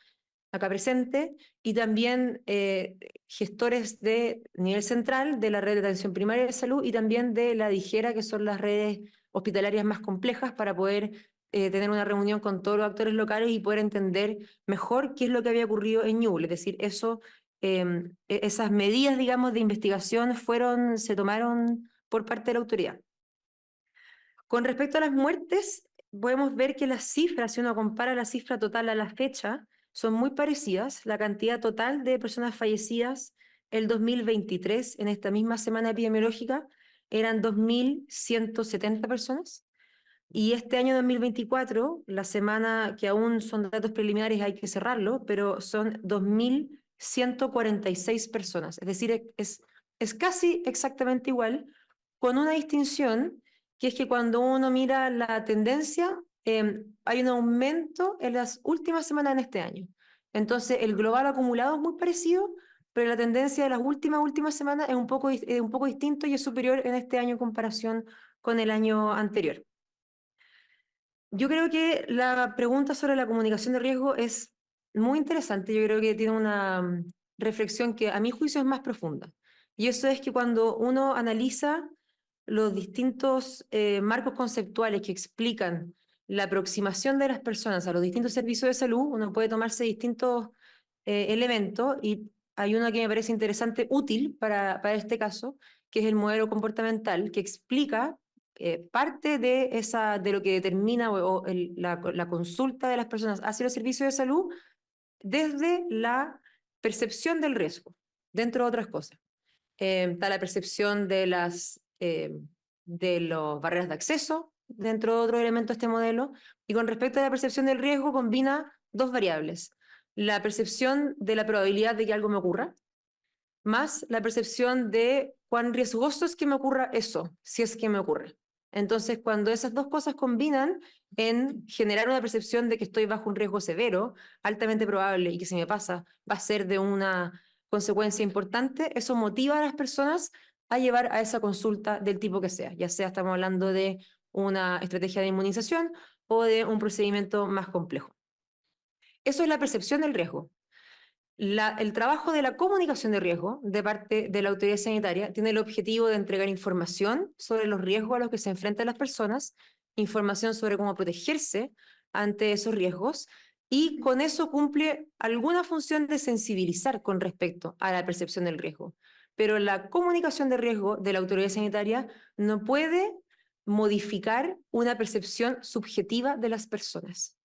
acá presente, y también gestores de nivel central de la red de atención primaria de salud y también de la DIGERA, que son las redes hospitalarias más complejas, para poder tener una reunión con todos los actores locales y poder entender mejor qué es lo que había ocurrido en Ñuble. Es decir, esas medidas, digamos, de investigación se tomaron por parte de la autoridad. Con respecto a las muertes, podemos ver que las cifras, si uno compara la cifra total a la fecha, son muy parecidas. La cantidad total de personas fallecidas el 2023, en esta misma semana epidemiológica, eran 2.170 personas. Y este año 2024, la semana que aún son datos preliminares, hay que cerrarlo, pero son 2.146 personas. Es decir, es casi exactamente igual, con una distinción, que es que cuando uno mira la tendencia, hay un aumento en las últimas semanas en este año. Entonces, el global acumulado es muy parecido, pero la tendencia de las últimas semanas es un poco distinto y es superior en este año en comparación con el año anterior. Yo creo que la pregunta sobre la comunicación de riesgo es muy interesante. Yo creo que tiene una reflexión que a mi juicio es más profunda. Y eso es que cuando uno analiza los distintos marcos conceptuales que explican la aproximación de las personas a los distintos servicios de salud, uno puede tomarse distintos elementos, y hay uno que me parece interesante, útil para este caso, que es el modelo comportamental, que explica parte de lo que determina la consulta de las personas hacia los servicios de salud desde la percepción del riesgo, dentro de otras cosas. Está la percepción de las barreras de acceso, dentro de otro elemento de este modelo, y con respecto a la percepción del riesgo combina 2 variables: la percepción de la probabilidad de que algo me ocurra, más la percepción de cuán riesgoso es que me ocurra eso, si es que me ocurre. Entonces, cuando esas dos cosas combinan en generar una percepción de que estoy bajo un riesgo severo, altamente probable y que si me pasa va a ser de una consecuencia importante, eso motiva a las personas a llevar a esa consulta del tipo que sea, ya sea estamos hablando de una estrategia de inmunización o de un procedimiento más complejo. Eso es la percepción del riesgo. El trabajo de la comunicación de riesgo de parte de la autoridad sanitaria tiene el objetivo de entregar información sobre los riesgos a los que se enfrentan las personas, información sobre cómo protegerse ante esos riesgos y con eso cumple alguna función de sensibilizar con respecto a la percepción del riesgo. Pero la comunicación de riesgo de la autoridad sanitaria no puede modificar una percepción subjetiva de las personas.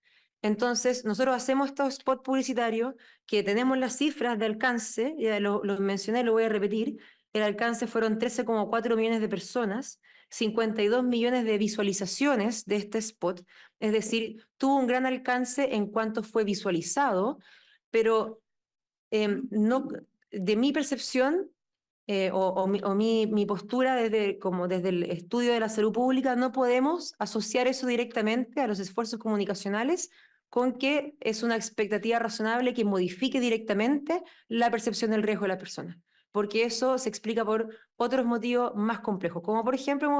Entonces, nosotros hacemos estos spots publicitarios que tenemos las cifras de alcance, ya lo mencioné, lo voy a repetir, el alcance fueron 13,4 millones de personas, 52 millones de visualizaciones de este spot, es decir, tuvo un gran alcance en cuanto fue visualizado, pero no, de mi percepción mi postura desde el estudio de la salud pública, no podemos asociar eso directamente a los esfuerzos comunicacionales con que es una expectativa razonable que modifique directamente la percepción del riesgo de la persona, porque eso se explica por otros motivos más complejos, como por ejemplo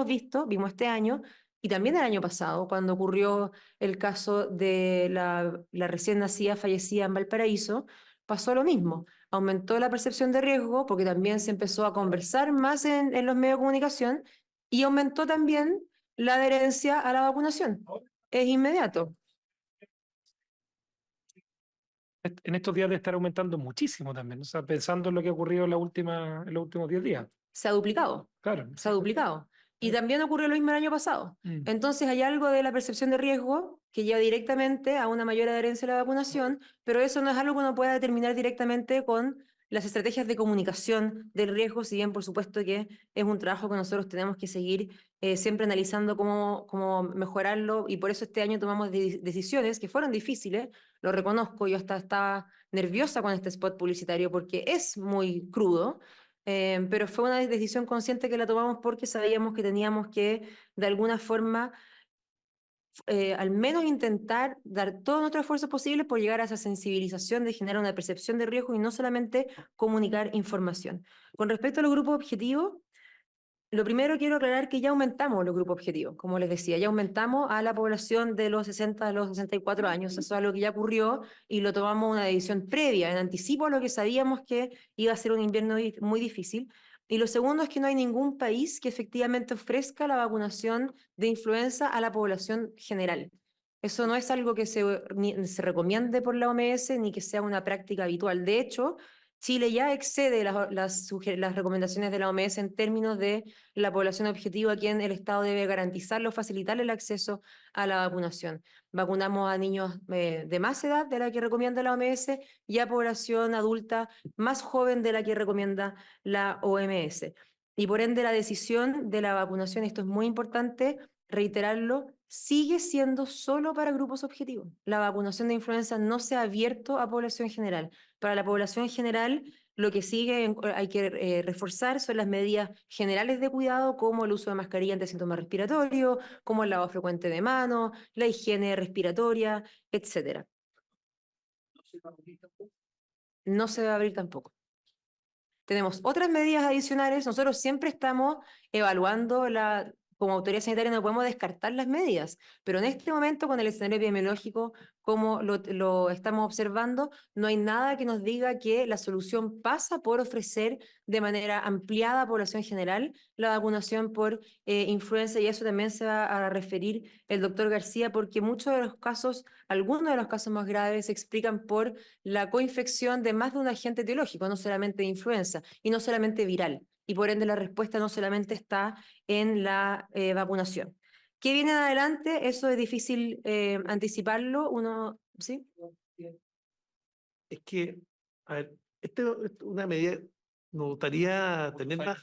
vimos este año y también el año pasado, cuando ocurrió el caso de la recién nacida fallecida en Valparaíso, pasó lo mismo. Aumentó la percepción de riesgo porque también se empezó a conversar más en los medios de comunicación y aumentó también la adherencia a la vacunación. Es inmediato. En estos días debe estar aumentando muchísimo también, o sea, pensando en lo que ha ocurrido en los últimos 10 días. Se ha duplicado. Claro. Se ha duplicado. Y también ocurrió lo mismo el año pasado. Mm. Entonces hay algo de la percepción de riesgo que lleva directamente a una mayor adherencia a la vacunación, pero eso no es algo que uno pueda determinar directamente con las estrategias de comunicación del riesgo, si bien por supuesto que es un trabajo que nosotros tenemos que seguir siempre analizando cómo mejorarlo, y por eso este año tomamos decisiones que fueron difíciles, lo reconozco, yo hasta estaba nerviosa con este spot publicitario porque es muy crudo, pero fue una decisión consciente que la tomamos porque sabíamos que teníamos que, de alguna forma, al menos intentar dar todo nuestro esfuerzo posible por llegar a esa sensibilización de generar una percepción de riesgo y no solamente comunicar información. Con respecto a los grupos objetivos, lo primero quiero aclarar que ya aumentamos los grupos objetivos, como les decía, ya aumentamos a la población de los 60 a los 64 años, eso es algo que ya ocurrió y lo tomamos una decisión previa, en anticipo a lo que sabíamos que iba a ser un invierno muy difícil. Y lo segundo es que no hay ningún país que efectivamente ofrezca la vacunación de influenza a la población general. Eso no es algo que se recomiende por la OMS ni que sea una práctica habitual. De hecho, Chile ya excede las recomendaciones de la OMS en términos de la población objetiva a quien el Estado debe garantizarle o facilitar el acceso a la vacunación. Vacunamos a niños de más edad de la que recomienda la OMS y a población adulta más joven de la que recomienda la OMS. Y por ende la decisión de la vacunación, esto es muy importante reiterarlo, sigue siendo solo para grupos objetivos. La vacunación de influenza no se ha abierto a población general. Para la población general, lo que sigue hay que reforzar son las medidas generales de cuidado, como el uso de mascarilla ante síntomas respiratorios, como el lavado frecuente de manos, la higiene respiratoria, etc. No se va a abrir tampoco. Tenemos otras medidas adicionales. Nosotros siempre estamos evaluando como autoridad sanitaria no podemos descartar las medidas, pero en este momento con el escenario epidemiológico, como lo estamos observando, no hay nada que nos diga que la solución pasa por ofrecer de manera ampliada a población general la vacunación por influenza, y eso también se va a referir el doctor García, porque muchos de los casos, algunos de los casos más graves se explican por la coinfección de más de un agente etiológico, no solamente de influenza y no solamente viral. Y por ende la respuesta no solamente está en la vacunación. ¿Qué viene adelante? Eso es difícil anticiparlo. ¿Sí? Es que, a ver, esta es una medida, me gustaría tenerla.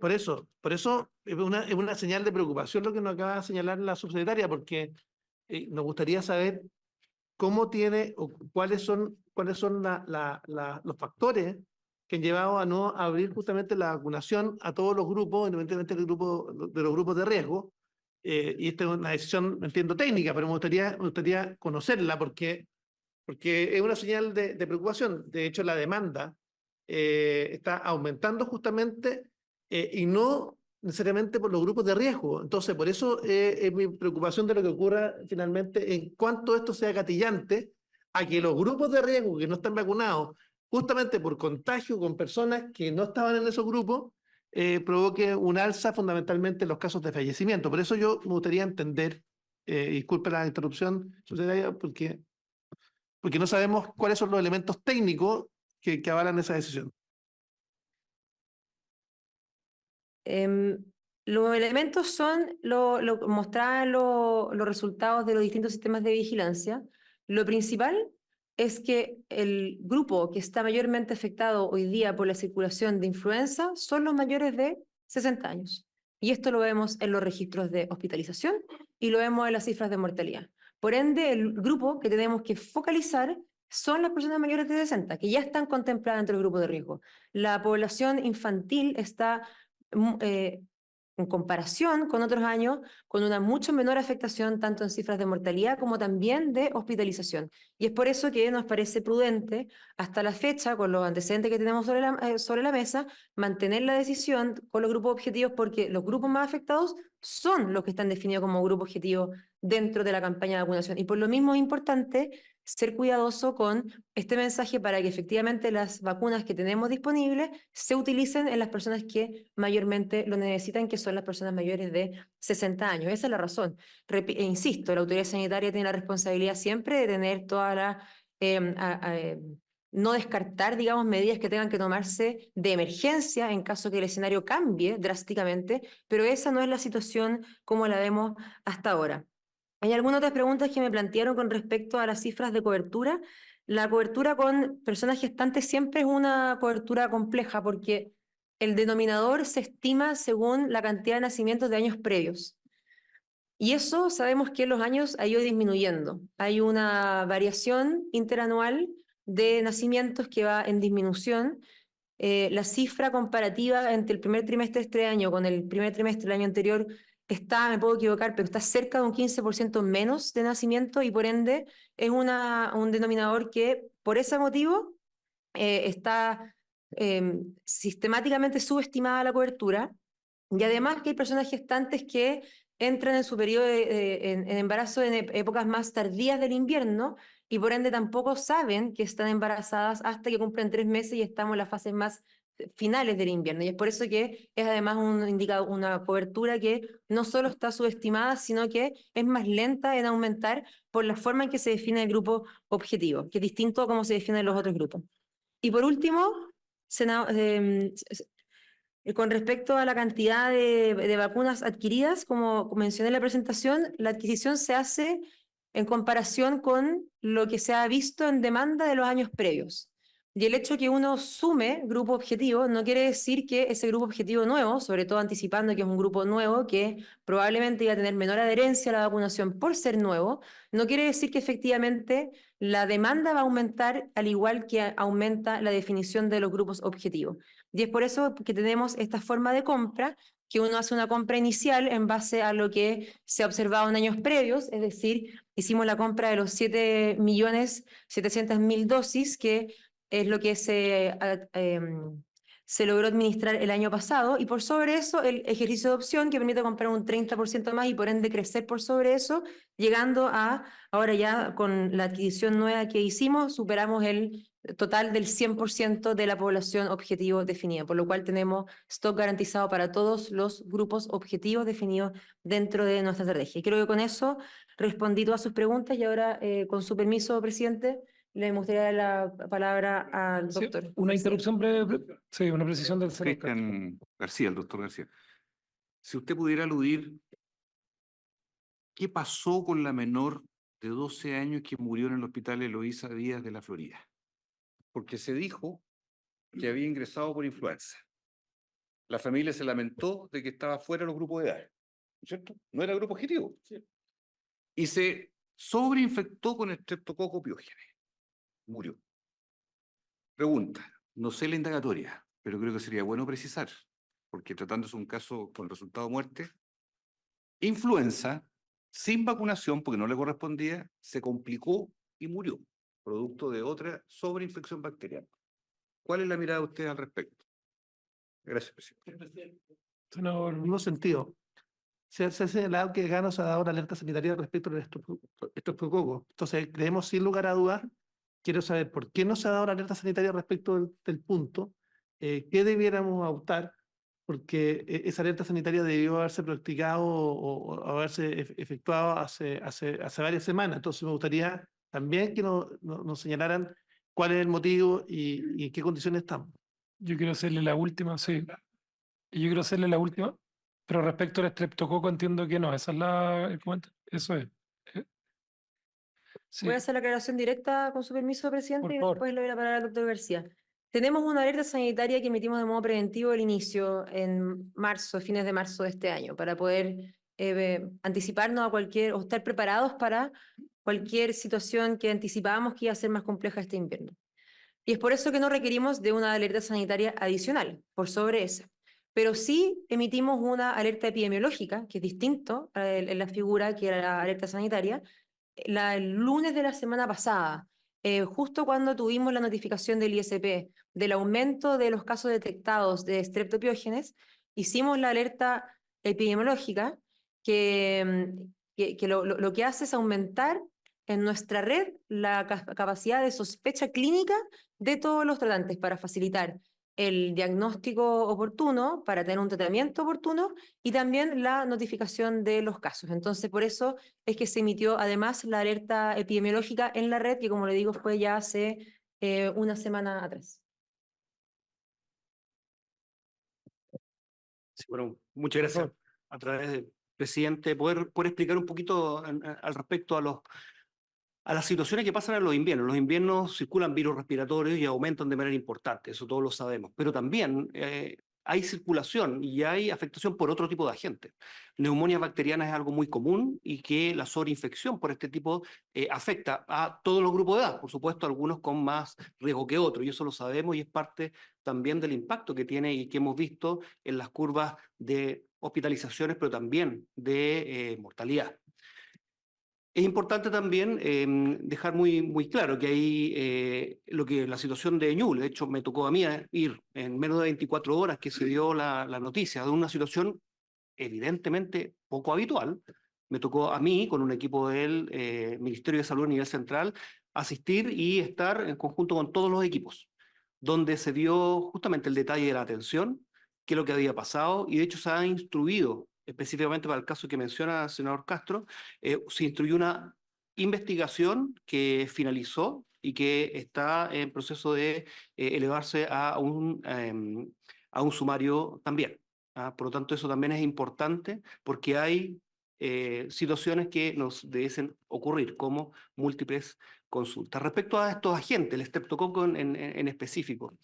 Por eso es una señal de preocupación lo que nos acaba de señalar la subsecretaria, porque nos gustaría saber cómo tiene o cuáles son los factores que han llevado a no abrir justamente la vacunación a todos los grupos, independientemente de los grupos de riesgo. Y esta es una decisión, entiendo, técnica, pero me gustaría conocerla porque es una señal de preocupación. De hecho, la demanda está aumentando justamente y no necesariamente por los grupos de riesgo. Entonces, por eso es mi preocupación de lo que ocurra finalmente en cuanto esto sea gatillante a que los grupos de riesgo que no están vacunados, justamente por contagio con personas que no estaban en esos grupos, provoque un alza fundamentalmente en los casos de fallecimiento. Por eso yo me gustaría entender, disculpe la interrupción, secretaria, porque no sabemos cuáles son los elementos técnicos que avalan esa decisión. Los elementos son mostrar los resultados de los distintos sistemas de vigilancia. Lo principal es que el grupo que está mayormente afectado hoy día por la circulación de influenza son los mayores de 60 años. Y esto lo vemos en los registros de hospitalización y lo vemos en las cifras de mortalidad. Por ende, el grupo que tenemos que focalizar son las personas mayores de 60, que ya están contempladas entre el grupo de riesgo. La población infantil está en comparación con otros años, con una mucho menor afectación tanto en cifras de mortalidad como también de hospitalización. Y es por eso que nos parece prudente, hasta la fecha, con los antecedentes que tenemos sobre la mesa, mantener la decisión con los grupos objetivos, porque los grupos más afectados son los que están definidos como grupo objetivo dentro de la campaña de vacunación. Y por lo mismo es importante ser cuidadoso con este mensaje para que efectivamente las vacunas que tenemos disponibles se utilicen en las personas que mayormente lo necesitan, que son las personas mayores de 60 años. Esa es la razón. Insisto, la autoridad sanitaria tiene la responsabilidad siempre de tener toda la... no descartar, digamos, medidas que tengan que tomarse de emergencia en caso que el escenario cambie drásticamente, pero esa no es la situación como la vemos hasta ahora. Hay algunas otras preguntas que me plantearon con respecto a las cifras de cobertura. La cobertura con personas gestantes siempre es una cobertura compleja porque el denominador se estima según la cantidad de nacimientos de años previos. Y eso sabemos que en los años ha ido disminuyendo. Hay una variación interanual de nacimientos que va en disminución. La cifra comparativa entre el primer trimestre de este año con el primer trimestre del año anterior está, me puedo equivocar, pero está cerca de un 15% menos de nacimiento y por ende es un denominador que por ese motivo está sistemáticamente subestimada la cobertura. Y además que hay personas gestantes que entran en su periodo en embarazo en épocas más tardías del invierno y por ende tampoco saben que están embarazadas hasta que cumplen 3 meses y estamos en las fases más finales del invierno. Y es por eso que es además una cobertura que no solo está subestimada, sino que es más lenta en aumentar por la forma en que se define el grupo objetivo, que es distinto a cómo se definen los otros grupos. Y por último, con respecto a la cantidad de vacunas adquiridas, como mencioné en la presentación, la adquisición se hace en comparación con lo que se ha visto en demanda de los años previos. Y el hecho que uno sume grupo objetivo no quiere decir que ese grupo objetivo nuevo, sobre todo anticipando que es un grupo nuevo que probablemente iba a tener menor adherencia a la vacunación por ser nuevo, no quiere decir que efectivamente la demanda va a aumentar al igual que aumenta la definición de los grupos objetivos. Y es por eso que tenemos esta forma de compra, que uno hace una compra inicial en base a lo que se ha observado en años previos, es decir, hicimos la compra de los 7.700.000 dosis, que es lo que se logró administrar el año pasado, y por sobre eso el ejercicio de opción que permite comprar un 30% más y por ende crecer por sobre eso, llegando a, ahora ya con la adquisición nueva que hicimos, superamos el total del 100% de la población objetivo definida, por lo cual tenemos stock garantizado para todos los grupos objetivos definidos dentro de nuestra estrategia. Y creo que con eso respondí todas sus preguntas y ahora, con su permiso, presidente, le gustaría dar la palabra al Sí, doctor. una interrupción breve, sí, una precisión del senador. Cristian García, el doctor García. Si usted pudiera aludir, ¿qué pasó con la menor de 12 años que murió en el hospital Eloísa Díaz de la Florida? Porque se dijo que había ingresado por influenza. La familia se lamentó de que estaba fuera de los grupos de edad, ¿no es cierto? No era grupo objetivo. Sí. Y se sobreinfectó con estreptococo piógene. Murió. Pregunta, No sé la indagatoria, pero creo que sería bueno precisar, porque tratándose de un caso con resultado de muerte, influenza, sin vacunación, porque no le correspondía, se complicó y murió, producto de otra sobreinfección bacteriana. ¿Cuál es la mirada de usted al respecto? Gracias, presidente. No, En el mismo sentido, se ha señalado que acá no se ha dado una alerta sanitaria respecto al estreptococo. Entonces, creemos sin lugar a dudas, quiero saber por qué no se ha dado una alerta sanitaria respecto del punto, qué debiéramos optar, porque esa alerta sanitaria debió haberse practicado o haberse efectuado hace varias semanas. Entonces, me gustaría también que nos señalaran cuál es el motivo y en qué condiciones estamos. yo quiero hacerle la última, sí. Y yo quiero hacerle la última, pero respecto al estreptococo entiendo que no, esa es el comentario. Eso es. Eh, Sí, Voy a hacer la aclaración directa con su permiso, presidente, por y favor. después le doy la palabra al doctor García. Tenemos una alerta sanitaria que emitimos de modo preventivo al inicio, en marzo, fines de marzo de este año, para poder anticiparnos a cualquier, o estar preparados para cualquier situación que anticipábamos que iba a ser más compleja este invierno. Y es por eso que no requerimos de una alerta sanitaria adicional, por sobre esa. Pero sí emitimos una alerta epidemiológica, que es distinto en la figura que era la alerta sanitaria, el lunes de la semana pasada, justo cuando tuvimos la notificación del ISP del aumento de los casos detectados de streptopiógenes, hicimos la alerta epidemiológica que lo que hace es aumentar en nuestra red la capacidad de sospecha clínica de todos los tratantes para facilitar el diagnóstico oportuno, para tener un tratamiento oportuno y también la notificación de los casos. Entonces, por eso es que se emitió además la alerta epidemiológica en la red, que como le digo fue ya hace una semana atrás. Sí, bueno, muchas gracias. A través del presidente, poder explicar un poquito al respecto a las situaciones que pasan en los inviernos. En los inviernos circulan virus respiratorios y aumentan de manera importante, eso todos lo sabemos. Pero también hay circulación y hay afectación por otro tipo de agentes. Neumonía bacteriana es algo muy común y que la sobreinfección por este tipo afecta a todos los grupos de edad, por supuesto, algunos con más riesgo que otros, y eso lo sabemos y es parte también del impacto que tiene y que hemos visto en las curvas de hospitalizaciones, pero también de mortalidad. Es importante también dejar muy claro que hay la situación de Ñuble. De hecho, me tocó a mí ir en menos de 24 horas que se dio la noticia de una situación evidentemente poco habitual. Me tocó a mí, con un equipo del Ministerio de Salud a nivel central, asistir y estar en conjunto con todos los equipos, donde se dio justamente el detalle de la atención, qué es lo que había pasado, y de hecho se ha instruido, específicamente para el caso que menciona el senador Castro, se instruyó una investigación que finalizó y que está en proceso de elevarse a un sumario también. Por lo tanto, eso también es importante porque hay situaciones que nos deben ocurrir, como múltiples consultas. Respecto a estos agentes, el streptococo en específico,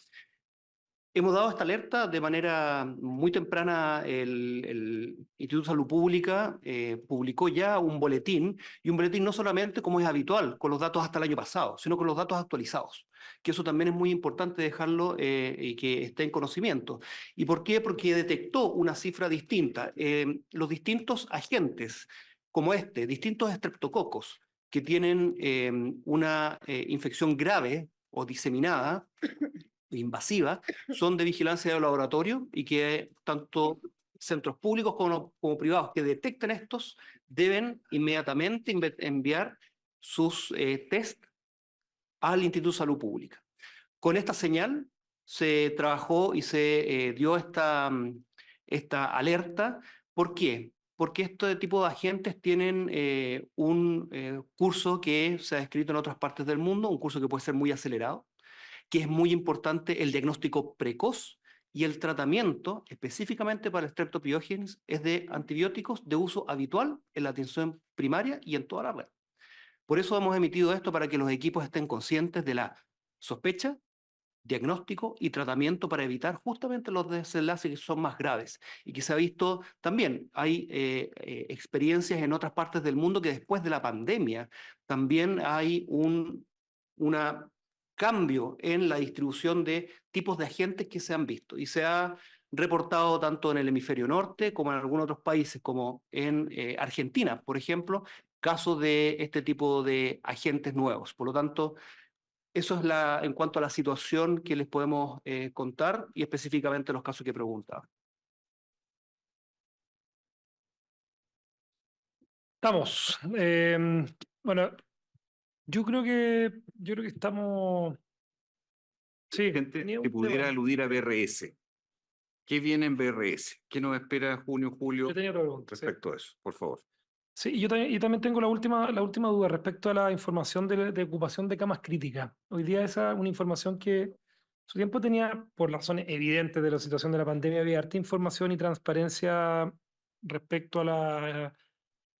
hemos dado esta alerta de manera muy temprana. El Instituto de Salud Pública publicó ya un boletín, y un boletín no solamente como es habitual, con los datos hasta el año pasado, sino con los datos actualizados, que eso también es muy importante dejarlo y que esté en conocimiento. ¿Y por qué? Porque detectó una cifra distinta. Los distintos agentes, como distintos estreptococos, que tienen una infección grave o diseminada, invasiva, son de vigilancia de laboratorio y que tanto centros públicos como privados que detecten estos deben inmediatamente enviar sus test al Instituto de Salud Pública. Con esta señal se trabajó y se dio esta alerta. ¿Por qué? Porque este tipo de agentes tienen un curso que se ha descrito en otras partes del mundo, un curso que puede ser muy acelerado, que es muy importante el diagnóstico precoz y el tratamiento específicamente para streptopiógenes es de antibióticos de uso habitual en la atención primaria y en toda la red. Por eso hemos emitido esto, para que los equipos estén conscientes de la sospecha, diagnóstico y tratamiento para evitar justamente los desenlaces que son más graves. Y que se ha visto también, hay experiencias en otras partes del mundo que después de la pandemia también hay una cambio en la distribución de tipos de agentes que se han visto y se ha reportado tanto en el hemisferio norte como en algunos otros países, como en Argentina, por ejemplo, casos de este tipo de agentes nuevos. Por lo tanto, eso es en cuanto a la situación que les podemos contar y específicamente los casos que preguntaban. Estamos. Bueno, yo creo que estamos. Sí, Gente tenía que un pudiera tema. aludir a BRS. ¿Qué viene en BRS? ¿Qué nos espera junio, julio Yo tenía otra pregunta. Sí. respecto a eso? Por favor. Sí, y también tengo la última duda respecto a la información de ocupación de camas críticas. Hoy día esa es una información que en su tiempo tenía, por razones evidentes de la situación de la pandemia, había harta información y transparencia respecto a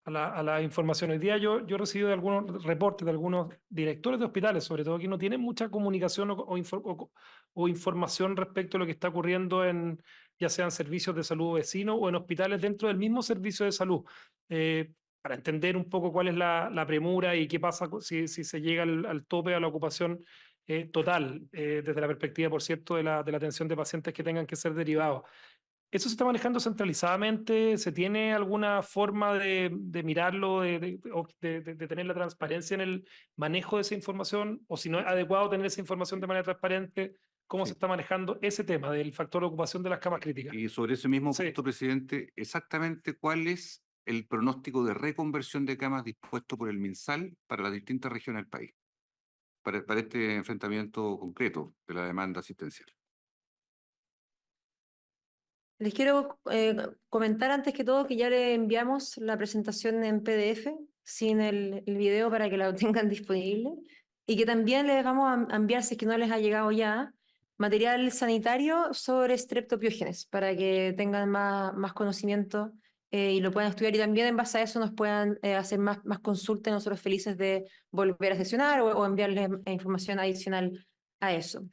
la información. Hoy día yo he recibido de algunos reportes de algunos directores de hospitales, sobre todo, que no tienen mucha comunicación o información respecto a lo que está ocurriendo ya sean servicios de salud vecinos o en hospitales dentro del mismo servicio de salud. Para entender un poco cuál es la premura y qué pasa si se llega al tope a la ocupación total, desde la perspectiva, por cierto, de la atención de pacientes que tengan que ser derivados. ¿Eso se está manejando centralizadamente? ¿Se tiene alguna forma de mirarlo, de tener la transparencia en el manejo de esa información? O si no es adecuado tener esa información de manera transparente, ¿cómo se está manejando ese tema del factor de ocupación de las camas críticas? Y sobre ese mismo Sí. punto, presidente, exactamente cuál es el pronóstico de reconversión de camas dispuesto por el MinSal para las distintas regiones del país, para este enfrentamiento concreto de la demanda asistencial. Les quiero comentar antes que todo que ya le enviamos la presentación en PDF sin el video para que la tengan disponible y que también les vamos a enviar, si es que no les ha llegado ya, material sanitario sobre streptopiógenes para que tengan más conocimiento y lo puedan estudiar y también en base a eso nos puedan hacer más consultas. Nosotros felices de volver a sesionar o enviarles información adicional a eso.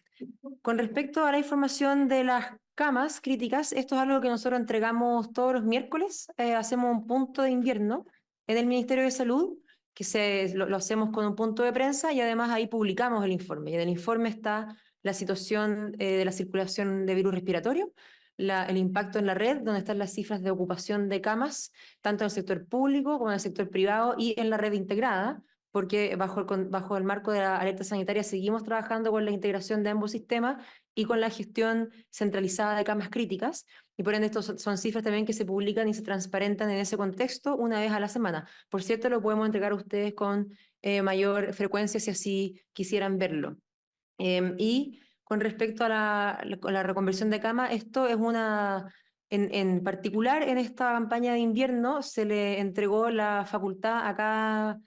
Con respecto a la información de las camas críticas, esto es algo que nosotros entregamos todos los miércoles. Hacemos un punto de invierno en el Ministerio de Salud, que lo hacemos con un punto de prensa y además ahí publicamos el informe. Y en el informe está la situación de la circulación de virus respiratorio, el impacto en la red, donde están las cifras de ocupación de camas, tanto en el sector público como en el sector privado y en la red integrada, porque bajo el marco de la alerta sanitaria seguimos trabajando con la integración de ambos sistemas y con la gestión centralizada de camas críticas, y por ende estos son cifras también que se publican y se transparentan en ese contexto una vez a la semana. Por cierto, lo podemos entregar a ustedes con mayor frecuencia si así quisieran verlo. Y con respecto a la reconversión de cama, esto es en particular en esta campaña de invierno se le entregó la facultad a cada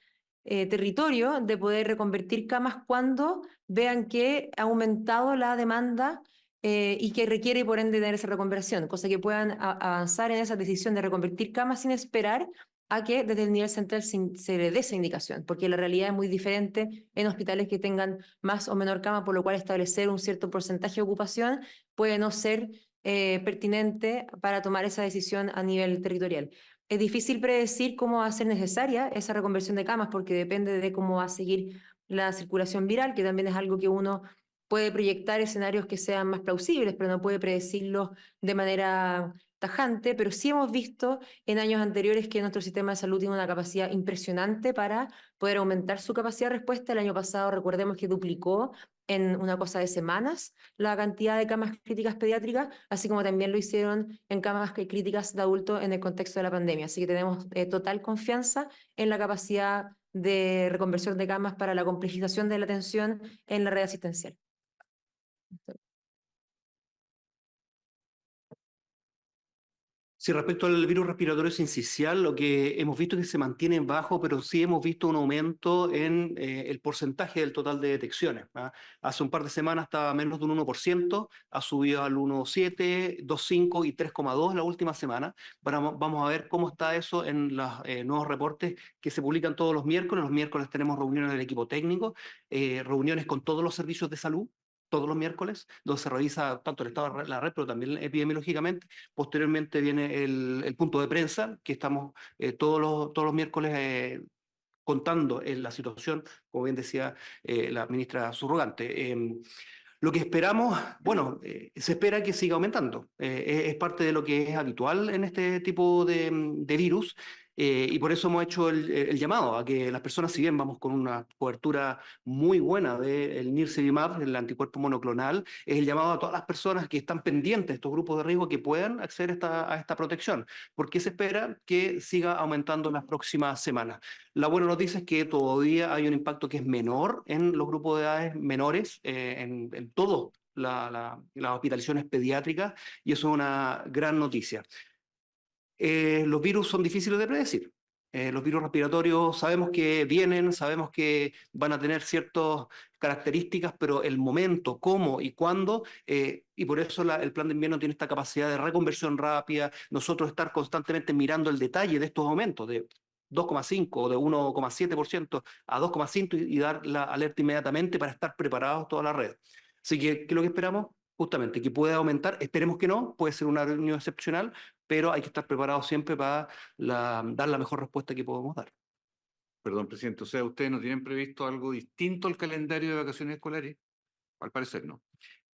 territorio de poder reconvertir camas cuando vean que ha aumentado la demanda y que requiere por ende tener esa reconversión, cosa que puedan avanzar en esa decisión de reconvertir camas sin esperar a que desde el nivel central se le dé esa indicación, porque la realidad es muy diferente en hospitales que tengan más o menor cama, por lo cual establecer un cierto porcentaje de ocupación puede no ser pertinente para tomar esa decisión a nivel territorial. Es difícil predecir cómo va a ser necesaria esa reconversión de camas porque depende de cómo va a seguir la circulación viral, que también es algo que uno puede proyectar escenarios que sean más plausibles, pero no puede predecirlos de manera tajante, pero sí hemos visto en años anteriores que nuestro sistema de salud tiene una capacidad impresionante para poder aumentar su capacidad de respuesta. El año pasado recordemos que duplicó en una cosa de semanas la cantidad de camas críticas pediátricas, así como también lo hicieron en camas críticas de adultos en el contexto de la pandemia. Así que tenemos total confianza en la capacidad de reconversión de camas para la complejización de la atención en la red asistencial. Sí, respecto al virus respiratorio sincicial, lo que hemos visto es que se mantiene bajo, pero sí hemos visto un aumento en el porcentaje del total de detecciones. Hace un par de semanas estaba menos de un 1%, ha subido al 1,7, 2,5 y 3,2 la última semana. Vamos a ver cómo está eso en los nuevos reportes que se publican todos los miércoles. Los miércoles tenemos reuniones del equipo técnico, reuniones con todos los servicios de salud, todos los miércoles, donde se revisa tanto el estado de la red, pero también epidemiológicamente. Posteriormente viene el punto de prensa, que estamos todos los miércoles contando la situación, como bien decía la ministra subrogante. Lo que esperamos, bueno, se espera que siga aumentando. Es parte de lo que es habitual en este tipo de virus. Y por eso hemos hecho el llamado a que las personas, si bien vamos con una cobertura muy buena del Nirsevimab, el anticuerpo monoclonal, es el llamado a todas las personas que están pendientes de estos grupos de riesgo que puedan acceder a esta protección, porque se espera que siga aumentando en las próximas semanas. La buena noticia es que todavía hay un impacto que es menor en los grupos de edades menores, en todas las hospitalizaciones pediátricas, y eso es una gran noticia. Los virus son difíciles de predecir. Los virus respiratorios sabemos que vienen, sabemos que van a tener ciertas características, pero el momento, cómo y cuándo, y por eso el plan de invierno tiene esta capacidad de reconversión rápida, nosotros estar constantemente mirando el detalle de estos aumentos, de 2,5 o de 1,7% a 2,5 y dar la alerta inmediatamente para estar preparados toda la red. Así que, ¿qué es lo que esperamos? Justamente, que pueda aumentar, esperemos que no, puede ser una reunión excepcional, pero hay que estar preparados siempre para dar la mejor respuesta que podemos dar. Perdón, presidente, o sea, ¿ustedes no tienen previsto algo distinto al calendario de vacaciones escolares? Al parecer no.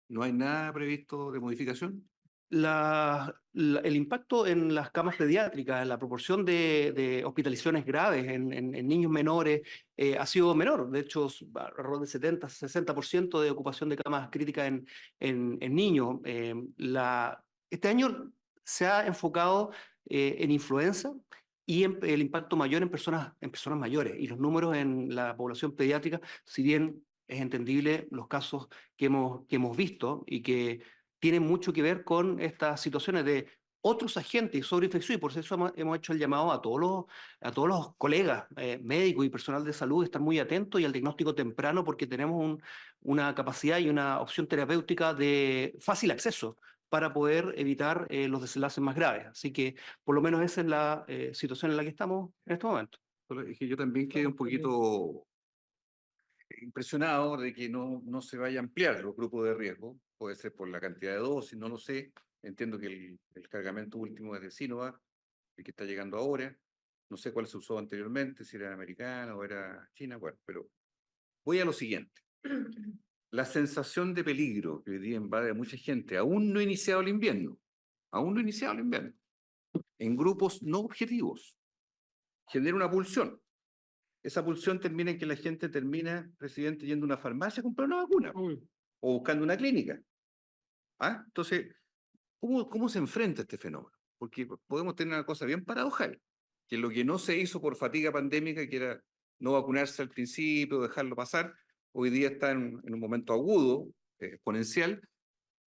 ¿No hay nada previsto de modificación? El impacto en las camas pediátricas, la proporción de hospitalizaciones graves en niños menores ha sido menor. De hecho, alrededor del 70-60% de ocupación de camas críticas en niños. Este año se ha enfocado en influenza y el impacto mayor en personas mayores. Y los números en la población pediátrica, si bien es entendible los casos que hemos visto y que tienen mucho que ver con estas situaciones de otros agentes sobre infección, y por eso hemos hecho el llamado a todos los colegas médicos y personal de salud de estar muy atentos y al diagnóstico temprano, porque tenemos una capacidad y una opción terapéutica de fácil acceso para poder evitar los desenlaces más graves. Así que por lo menos esa es la situación en la que estamos en este momento. Es que yo también quedé un poquito impresionado de que no se vaya a ampliar los grupos de riesgo. Puede ser por la cantidad de dosis, no lo sé. Entiendo que el cargamento último es de Sinovac, el que está llegando ahora. No sé cuál se usó anteriormente, si era americana o era china, bueno, pero voy a lo siguiente. La sensación de peligro que hoy día invade a mucha gente, aún no ha iniciado el invierno, en grupos no objetivos, genera una pulsión. Esa pulsión termina en que la gente termina, presidente, yendo a una farmacia a comprar una vacuna o buscando una clínica. ¿Ah? Entonces, ¿cómo se enfrenta este fenómeno? Porque podemos tener una cosa bien paradojal, que lo que no se hizo por fatiga pandémica, que era no vacunarse al principio, dejarlo pasar, hoy día está en un momento agudo, exponencial,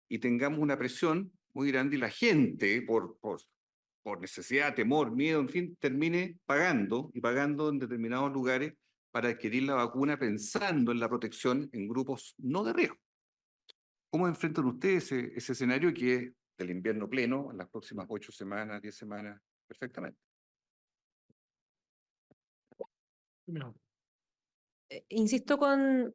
y tengamos una presión muy grande y la gente, por necesidad, temor, miedo, en fin, termine pagando en determinados lugares para adquirir la vacuna pensando en la protección en grupos no de riesgo. ¿Cómo enfrentan ustedes ese escenario que es del invierno pleno en las próximas 8 semanas, 10 semanas, perfectamente? No. Insisto con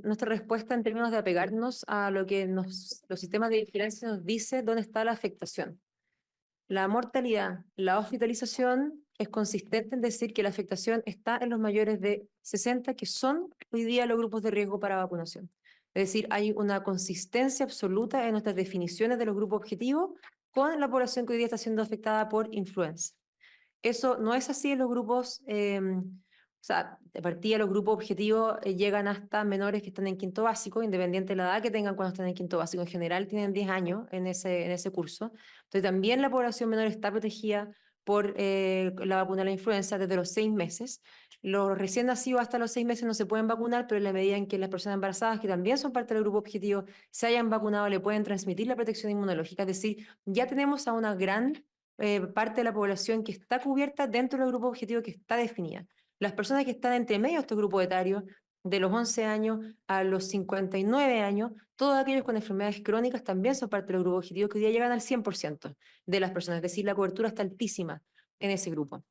nuestra respuesta en términos de apegarnos a lo que los sistemas de vigilancia nos dice dónde está la afectación. La mortalidad, la hospitalización es consistente en decir que la afectación está en los mayores de 60, que son hoy día los grupos de riesgo para vacunación. Es decir, hay una consistencia absoluta en nuestras definiciones de los grupos objetivos con la población que hoy día está siendo afectada por influenza. Eso no es así en los grupos, o sea, de partida los grupos objetivos llegan hasta menores que están en quinto básico, independiente de la edad que tengan cuando están en quinto básico. En general tienen 10 años en ese curso. Entonces también la población menor está protegida por la vacuna de la influenza desde los 6 meses. Los recién nacidos hasta los 6 meses no se pueden vacunar, pero en la medida en que las personas embarazadas, que también son parte del grupo objetivo, se hayan vacunado, le pueden transmitir la protección inmunológica. Es decir, ya tenemos a una gran parte de la población que está cubierta dentro del grupo objetivo que está definida. Las personas que están entre medio de estos grupos etarios, de los 11 años a los 59 años, todos aquellos con enfermedades crónicas también son parte del grupo objetivo que hoy día llegan al 100% de las personas, es decir, la cobertura está altísima en ese grupo.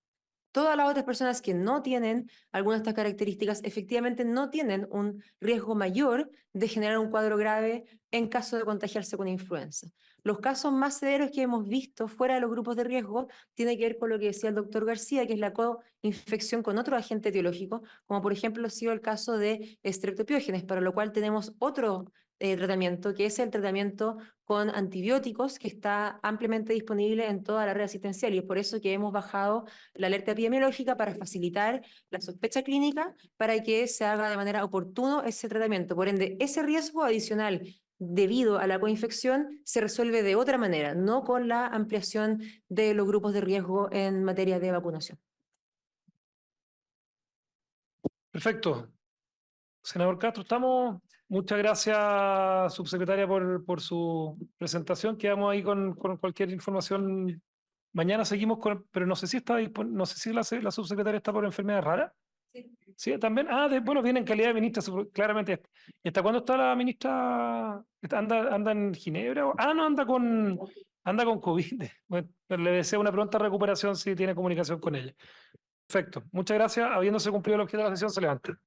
Todas las otras personas que no tienen alguna de estas características efectivamente no tienen un riesgo mayor de generar un cuadro grave en caso de contagiarse con influenza. Los casos más severos que hemos visto fuera de los grupos de riesgo tiene que ver con lo que decía el doctor García, que es la coinfección con otro agente etiológico, como por ejemplo ha sido el caso de Streptopiógenes, para lo cual tenemos otro tratamiento, que es el tratamiento con antibióticos, que está ampliamente disponible en toda la red asistencial, y es por eso que hemos bajado la alerta epidemiológica para facilitar la sospecha clínica para que se haga de manera oportuna ese tratamiento. Por ende, ese riesgo adicional debido a la coinfección se resuelve de otra manera, no con la ampliación de los grupos de riesgo en materia de vacunación. Perfecto. Senador Castro, estamos. Muchas gracias, subsecretaria, por su presentación. Quedamos ahí con cualquier información. Mañana seguimos con, pero no sé si está no sé si la subsecretaria está por enfermedad rara. Sí. Sí, también. Bueno, viene en calidad de ministra, claramente. ¿Y hasta cuándo está la ministra? ¿Anda en Ginebra? No, anda con COVID. Bueno, pero le deseo una pronta recuperación si tiene comunicación con ella. Perfecto. Muchas gracias. Habiéndose cumplido el objetivo de la sesión, se levanta.